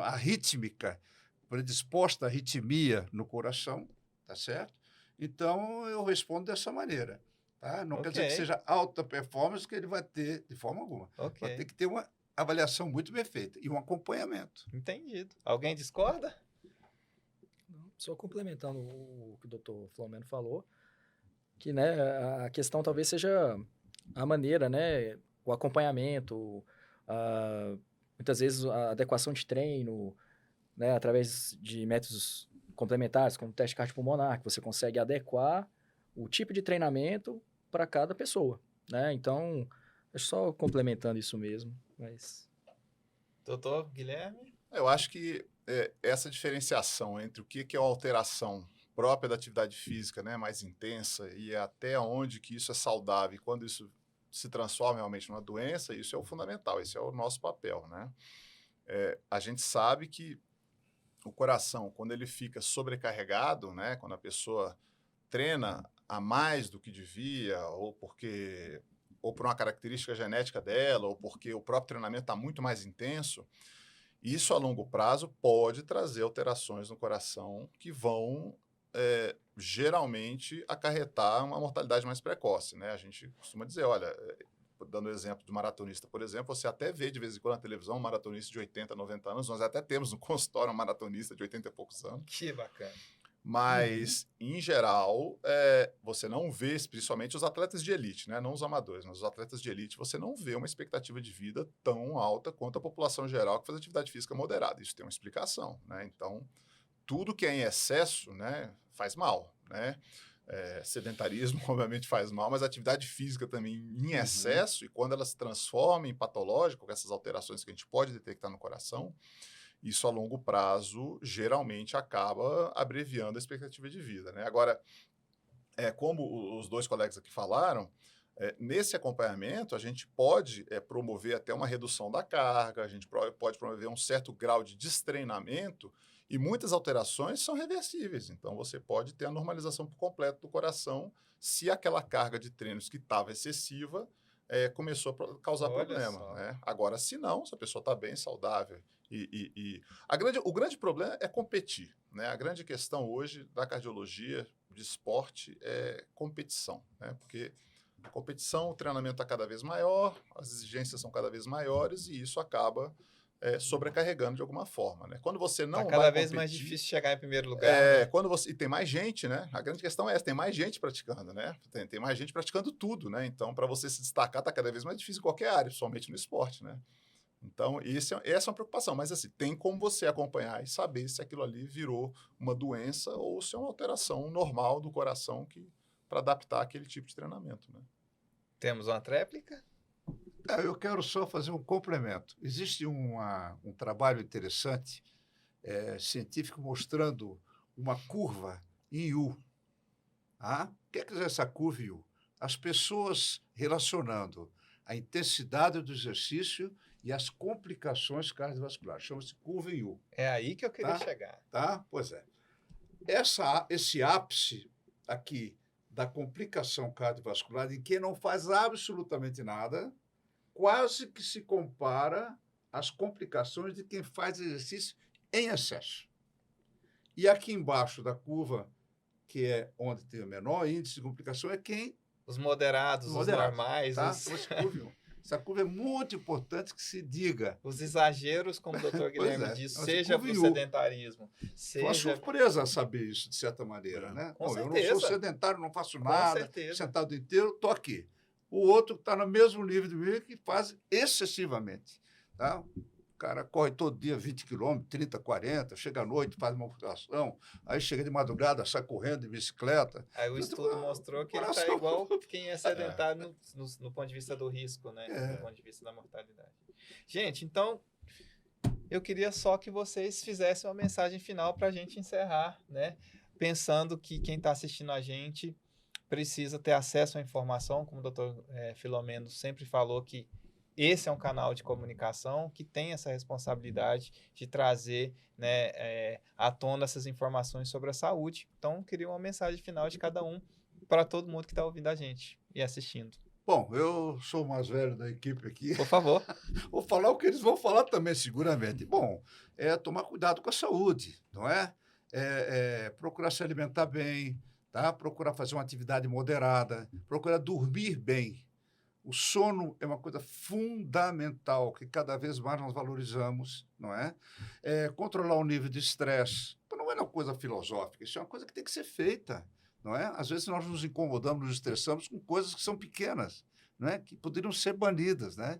Speaker 2: arrítmica, predisposta à arritmia no coração, tá certo? Então, eu respondo dessa maneira. Tá? Não quer dizer que seja alta performance que ele vai ter, de forma alguma. Vai ter que ter uma avaliação muito bem feita e um acompanhamento.
Speaker 1: Entendido. Alguém discorda?
Speaker 4: Só complementando o que o Dr. Filomeno falou, que, né, a questão talvez seja a maneira, né, o acompanhamento, muitas vezes a adequação de treino, né, através de métodos complementares, como o teste cardiopulmonar, que você consegue adequar o tipo de treinamento para cada pessoa, né? Então, só complementando isso mesmo, mas...
Speaker 1: Doutor Guilherme?
Speaker 3: Eu acho que essa diferenciação entre o que é uma alteração própria da atividade física, né, mais intensa, e até onde que isso é saudável, e quando isso se transforma realmente numa doença, isso é o fundamental, esse é o nosso papel, né? A gente sabe que o coração, quando ele fica sobrecarregado, né, quando a pessoa treina a mais do que devia, ou por uma característica genética dela, ou porque o próprio treinamento está muito mais intenso, isso a longo prazo pode trazer alterações no coração que vão geralmente acarretar uma mortalidade mais precoce, né? A gente costuma dizer, olha, dando o exemplo do maratonista, por exemplo, você até vê de vez em quando na televisão um maratonista de 80, 90 anos, nós até temos no consultório um maratonista de 80 e poucos anos.
Speaker 1: Que bacana.
Speaker 3: Mas, em geral, você não vê, principalmente os atletas de elite, né? Não os amadores, mas os atletas de elite, você não vê uma expectativa de vida tão alta quanto a população geral que faz atividade física moderada. Isso tem uma explicação, né? Então, tudo que é em excesso, né, faz mal, né? Sedentarismo, obviamente, faz mal, mas a atividade física também em excesso, e quando ela se transforma em patológico, com essas alterações que a gente pode detectar no coração, isso a longo prazo geralmente acaba abreviando a expectativa de vida, né? Agora, como os dois colegas aqui falaram, nesse acompanhamento a gente pode promover até uma redução da carga, a gente pode promover um certo grau de destreinamento, e muitas alterações são reversíveis. Então, você pode ter a normalização por completo do coração se aquela carga de treinos que estava excessiva começou a causar problema, né? Agora, se não, se a pessoa está bem, saudável. O grande problema é competir, né? A grande questão hoje da cardiologia, de esporte, é competição, né? Porque a competição, o treinamento está cada vez maior, as exigências são cada vez maiores e isso acaba sobrecarregando de alguma forma, né? Quando você não vai
Speaker 1: cada vez
Speaker 3: competir,
Speaker 1: mais difícil chegar em primeiro lugar. Né?
Speaker 3: E tem mais gente, né? A grande questão é essa, tem mais gente praticando, né? Tem mais gente praticando tudo, né? Então, para você se destacar, está cada vez mais difícil em qualquer área, somente no esporte, né? Então, essa é uma preocupação. Mas, assim, tem como você acompanhar e saber se aquilo ali virou uma doença ou se é uma alteração normal do coração para adaptar aquele tipo de treinamento, né?
Speaker 1: Temos uma tréplica?
Speaker 2: Eu quero só fazer um complemento. Existe um trabalho interessante, científico, mostrando uma curva em U. O que é essa curva em U? As pessoas relacionando a intensidade do exercício e as complicações cardiovasculares. Chama-se curva em U.
Speaker 1: É aí que eu queria chegar.
Speaker 2: Tá? Pois é. Esse ápice aqui da complicação cardiovascular em quem não faz absolutamente nada, quase que se compara às complicações de quem faz exercício em excesso. E aqui embaixo da curva, que é onde tem o menor índice de complicação, é quem...
Speaker 1: Os moderados, os normais,
Speaker 2: tá?
Speaker 1: os...
Speaker 2: Essa curva é muito importante que se diga.
Speaker 1: Os exageros, como o doutor Guilherme disse, seja para o sedentarismo.
Speaker 2: Foi uma surpresa saber isso, de certa maneira, né? Eu não sou sedentário, não faço nada, sentado inteiro, estou aqui. O outro está no mesmo nível de mim que faz excessivamente. Tá? O cara corre todo dia 20 quilômetros, 30, 40, chega à noite, faz uma musculação, aí chega de madrugada, sai correndo de bicicleta.
Speaker 1: Aí o estudo mostrou que ele está igual quem é sedentário no ponto de vista do risco, né? Do ponto de vista da mortalidade. Gente, então, eu queria só que vocês fizessem uma mensagem final para a gente encerrar, né? Pensando que quem está assistindo a gente precisa ter acesso à informação, como o doutor Filomeno sempre falou, que esse é um canal de comunicação que tem essa responsabilidade de trazer, né, à tona essas informações sobre a saúde. Então, queria uma mensagem final de cada um para todo mundo que está ouvindo a gente e assistindo.
Speaker 2: Bom, eu sou o mais velho da equipe aqui.
Speaker 1: Por favor.
Speaker 2: Vou falar o que eles vão falar também, seguramente. Bom, tomar cuidado com a saúde, não é? Procurar se alimentar bem, tá? Procurar fazer uma atividade moderada, procurar dormir bem. O sono é uma coisa fundamental, que cada vez mais nós valorizamos, não é? Controlar o nível de estresse. Então, não é uma coisa filosófica, isso é uma coisa que tem que ser feita, não é? Às vezes nós nos incomodamos, nos estressamos com coisas que são pequenas, não é? Que poderiam ser banidas, né?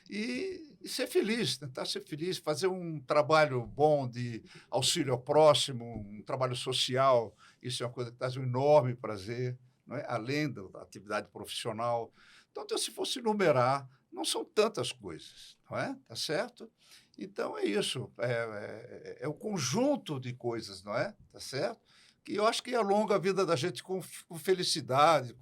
Speaker 2: E ser feliz, tentar ser feliz, fazer um trabalho bom de auxílio ao próximo, um trabalho social, isso é uma coisa que traz um enorme prazer, não é? Além da atividade profissional. Então, se fosse numerar, não são tantas coisas, não é? Tá certo? Então, é isso. É o conjunto de coisas, não é? Tá certo? Que eu acho que alonga a vida da gente com felicidade,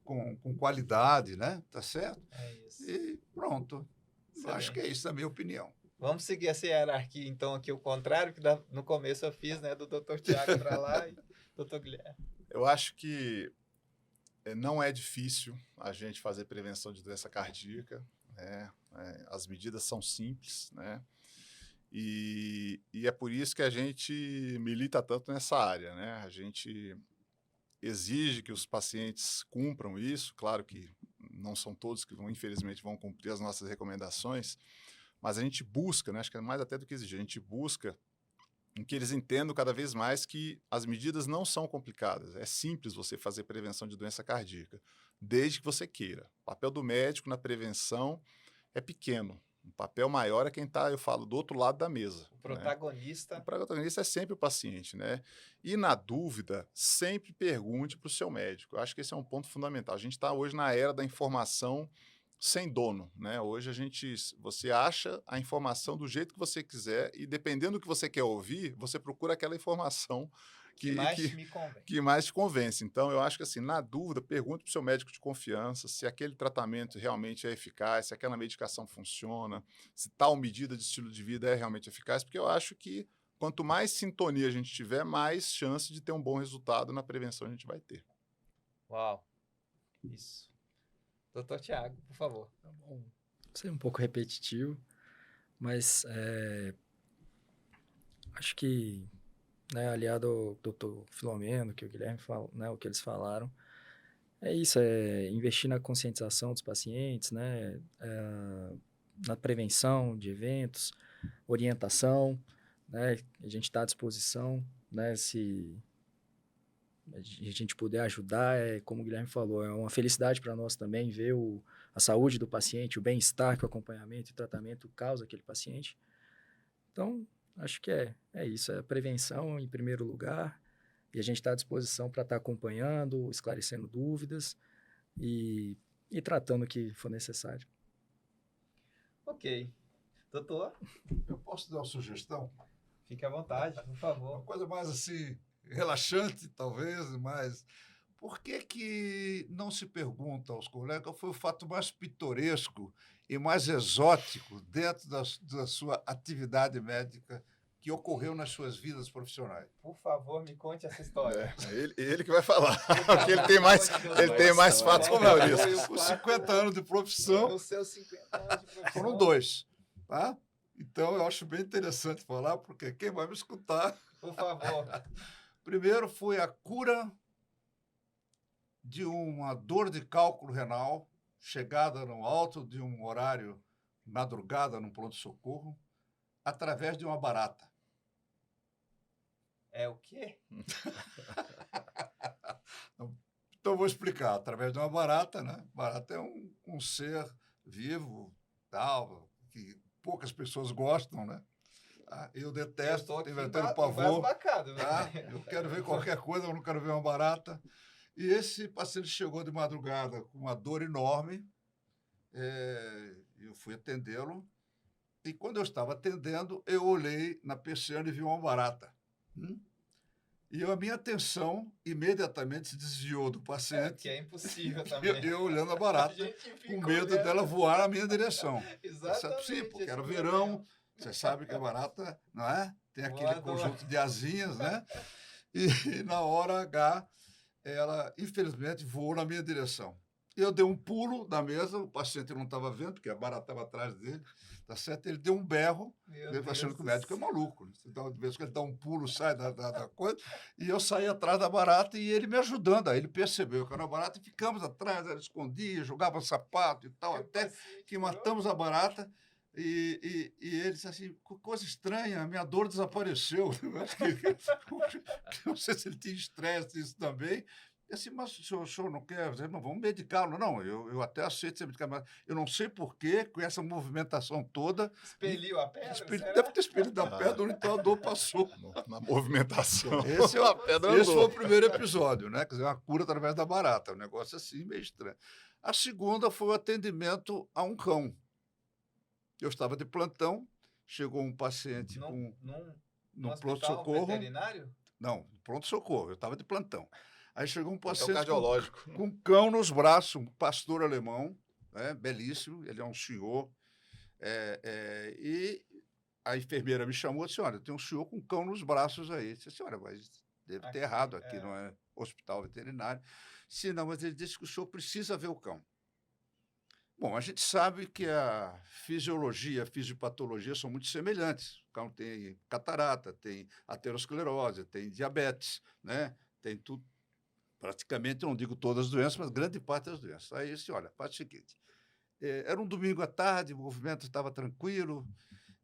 Speaker 2: com qualidade, né? Tá certo?
Speaker 1: É isso.
Speaker 2: E pronto. Eu acho que é isso, na minha opinião.
Speaker 1: Vamos seguir essa hierarquia, então, aqui, o contrário, que no começo eu fiz, né? Do doutor Tiago para lá e doutor Guilherme.
Speaker 3: Eu acho que não é difícil a gente fazer prevenção de doença cardíaca, né? As medidas são simples, né? E é por isso que a gente milita tanto nessa área, né? A gente exige que os pacientes cumpram isso, claro que não são todos que infelizmente vão cumprir as nossas recomendações, mas a gente busca, né? Acho que é mais até do que exigir, a gente busca em que eles entendam cada vez mais que as medidas não são complicadas. É simples você fazer prevenção de doença cardíaca, desde que você queira. O papel do médico na prevenção é pequeno. O papel maior é quem está, eu falo, do outro lado da mesa.
Speaker 1: O protagonista.
Speaker 3: Né? O protagonista é sempre o paciente, né? E, na dúvida, sempre pergunte para o seu médico. Eu acho que esse é um ponto fundamental. A gente está hoje na era da informação sem dono, né? Hoje você acha a informação do jeito que você quiser e dependendo do que você quer ouvir, você procura aquela informação que mais te convence. Então, eu acho que assim, na dúvida, pergunte para o seu médico de confiança se aquele tratamento realmente é eficaz, se aquela medicação funciona, se tal medida de estilo de vida é realmente eficaz, porque eu acho que quanto mais sintonia a gente tiver, mais chance de ter um bom resultado na prevenção a gente vai ter.
Speaker 1: Uau! Isso. Doutor Tiago, por favor.
Speaker 4: Tá bom. Isso é um pouco repetitivo, mas acho que, né, aliado ao doutor Filomeno, que o Guilherme falou, né, o que eles falaram, é isso, investir na conscientização dos pacientes, né, na prevenção de eventos, orientação, né, a gente está à disposição, né, se a gente puder ajudar, como o Guilherme falou, é uma felicidade para nós também ver a saúde do paciente, o bem-estar que o acompanhamento e o tratamento causa aquele paciente. Então, acho que é isso, é a prevenção em primeiro lugar, e a gente está à disposição para estar acompanhando, esclarecendo dúvidas e tratando o que for necessário.
Speaker 1: Ok. Doutor?
Speaker 2: Eu posso dar uma sugestão?
Speaker 1: Fique à vontade, por favor.
Speaker 2: Uma coisa mais assim, relaxante, talvez, mas por que não se pergunta aos colegas qual foi o fato mais pitoresco e mais exótico dentro da sua atividade médica que ocorreu nas suas vidas profissionais?
Speaker 1: Por favor, me conte essa história.
Speaker 3: Ele que vai falar, porque ele tem mais fatos humorísticos.
Speaker 2: Os 50 anos de profissão
Speaker 1: Os seus 50 anos de profissão.
Speaker 2: foram 2, tá? Então, eu acho bem interessante falar, porque quem vai me escutar...
Speaker 1: Por favor.
Speaker 2: Primeiro foi a cura de uma dor de cálculo renal, chegada no alto de um horário, madrugada, num pronto-socorro, através de uma barata.
Speaker 1: É o quê?
Speaker 2: Então, vou explicar. Através de uma barata, né? Barata é um ser vivo, tal, que poucas pessoas gostam, né? Eu detesto, tenho verdadeiro pavor. Tá? Eu quero ver qualquer coisa, eu não quero ver uma barata. E esse paciente chegou de madrugada com uma dor enorme. Eu fui atendê-lo. E quando eu estava atendendo, eu olhei na persiana e vi uma barata. E a minha atenção imediatamente se desviou do paciente.
Speaker 1: Que é impossível também.
Speaker 2: Eu olhando a barata, com medo dela voar na minha direção.
Speaker 1: Exatamente.
Speaker 2: Sim, porque era verão, você sabe que a barata, não é? Tem aquele conjunto de asinhas, né? E na hora H, ela, infelizmente, voou na minha direção. Eu dei um pulo da mesa, o paciente não estava vendo, porque a barata estava atrás dele, tá certo? Ele deu um berro, ele achando que o médico é maluco. Né? Então, de vez em quando ele dá um pulo, sai da coisa, e eu saí atrás da barata e ele me ajudando. Aí ele percebeu que era uma barata e ficamos atrás, ela escondia, jogava sapato e tal, até que matamos a barata. E ele disse assim, coisa estranha, a minha dor desapareceu. Não sei se ele tinha estresse isso também. E assim, mas o senhor não quer, não, vamos medicá-lo. Não, eu até aceito ser medicado, mas eu não sei por que, com essa movimentação toda...
Speaker 1: Expeliu a pedra?
Speaker 2: Deve ter expelido a pedra, onde então a dor passou.
Speaker 3: Na movimentação.
Speaker 2: Esse foi o primeiro episódio, né? Quer dizer, uma cura através da barata, um negócio assim, meio estranho. A segunda foi o atendimento a um cão. Eu estava de plantão, chegou um paciente no pronto-socorro.
Speaker 1: Veterinário?
Speaker 2: Não, pronto-socorro, eu estava de plantão. Aí chegou um paciente
Speaker 3: cardiológico.
Speaker 2: Com um cão nos braços, um pastor alemão, né, belíssimo, ele é um senhor. E a enfermeira me chamou e disse, olha, tem um senhor com um cão nos braços aí. Eu disse, senhora, mas deve ter errado aqui, não é hospital veterinário. Sim, não, mas ele disse que o senhor precisa ver o cão. Bom, a gente sabe que a fisiologia e a fisiopatologia são muito semelhantes. O cão tem catarata, tem aterosclerose, tem diabetes, né? Tem tudo. Praticamente, eu não digo todas as doenças, mas grande parte das doenças. Aí disse, olha, faz o seguinte, era um domingo à tarde, o movimento estava tranquilo,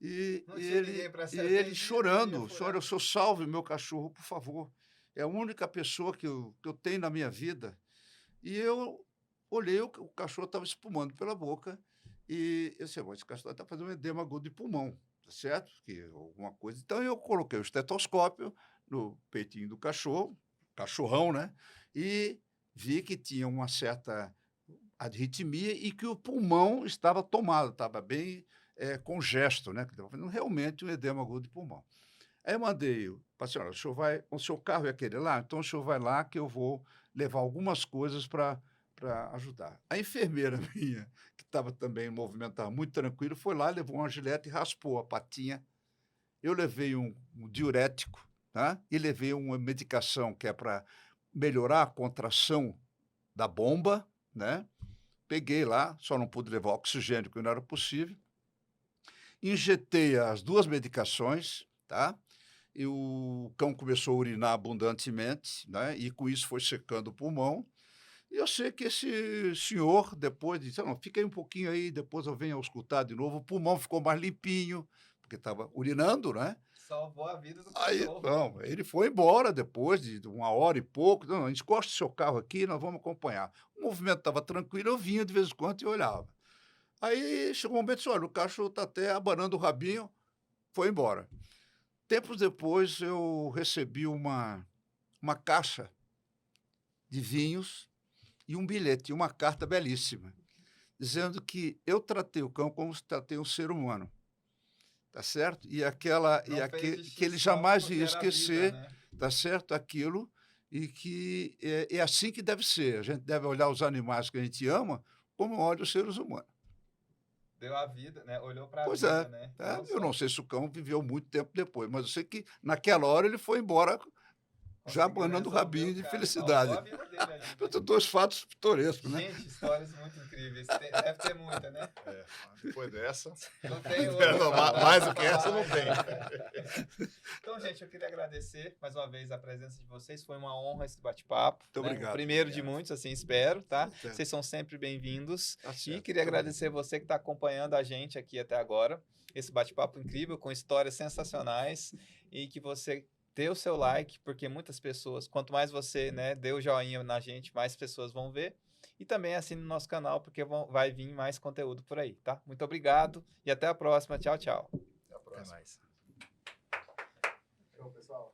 Speaker 2: e ele chorando, senhor, eu sou salve meu cachorro, por favor. É a única pessoa que eu tenho na minha vida. E eu olhei, o cachorro estava espumando pela boca, e eu disse, esse cachorro está fazendo um edema agudo de pulmão, tá certo? Que alguma coisa. Então, eu coloquei o estetoscópio no peitinho do cachorro, cachorrão, né? E vi que tinha uma certa arritmia e que o pulmão estava tomado, estava bem congesto, né? Que estava fazendo realmente um edema agudo de pulmão. Aí eu mandei para a senhora, o seu carro é aquele lá? Então o senhor vai lá que eu vou levar algumas coisas para ajudar. A enfermeira minha, que estava também em movimento, estava muito tranquilo, foi lá, levou uma gilete e raspou a patinha. Eu levei um diurético, tá? E levei uma medicação que é para melhorar a contração da bomba, né? Peguei lá, só não pude levar oxigênio, porque não era possível. Injetei as 2 medicações, tá? E o cão começou a urinar abundantemente, né? E com isso foi secando o pulmão. E eu sei que esse senhor, depois disse, não, fica aí um pouquinho aí, depois eu venho escutar de novo. O pulmão ficou mais limpinho, porque estava urinando, né?
Speaker 1: Salvou a vida do
Speaker 2: cachorro. Não, ele foi embora depois de 1 hora e pouco. Não, encosta o seu carro aqui, nós vamos acompanhar. O movimento estava tranquilo, eu vinha de vez em quando e olhava. Aí chegou um momento e disse, olha, o cachorro está até abanando o rabinho, foi embora. Tempos depois, eu recebi uma caixa de vinhos e um bilhete, uma carta belíssima, dizendo que eu tratei o cão como se tratei um ser humano. Tá certo? E que ele jamais ia esquecer, vida, né? Tá certo? Aquilo, e que é assim que deve ser. A gente deve olhar os animais que a gente ama como olha os seres humanos.
Speaker 1: deu a vida, né? Olhou para a
Speaker 2: Pois
Speaker 1: vida,
Speaker 2: é.
Speaker 1: né?
Speaker 2: Eu não sei se o cão viveu muito tempo depois, mas eu sei que naquela hora ele foi embora já
Speaker 1: Conseguiu
Speaker 2: abanando o
Speaker 1: resolver,
Speaker 2: rabinho de
Speaker 1: cara,
Speaker 2: felicidade.
Speaker 1: salvou a vida dele ali, né?
Speaker 2: Então, 2 fatos pitorescos, né?
Speaker 1: Gente, histórias muito incríveis. Deve ter muita, né?
Speaker 3: Depois dessa.
Speaker 1: Não tem outra.
Speaker 3: Não, mais do que essa não tem.
Speaker 1: Então, gente, eu queria agradecer mais uma vez a presença de vocês. Foi uma honra esse bate-papo.
Speaker 2: Muito
Speaker 1: né?
Speaker 2: obrigado.
Speaker 1: O primeiro de muitos, assim, espero, tá?
Speaker 2: Certo.
Speaker 1: Vocês são sempre bem-vindos.
Speaker 2: Tá
Speaker 1: E
Speaker 2: certo.
Speaker 1: queria agradecer você que está acompanhando a gente aqui até agora. Esse bate-papo incrível, com histórias sensacionais. E que você dê o seu like, porque muitas pessoas, quanto mais você, né, dê o joinha na gente, mais pessoas vão ver. E também assine o nosso canal, porque vai vir mais conteúdo por aí, tá? Muito obrigado e até a próxima. Tchau, tchau.
Speaker 3: Até a próxima.
Speaker 4: mais.
Speaker 1: Show, pessoal.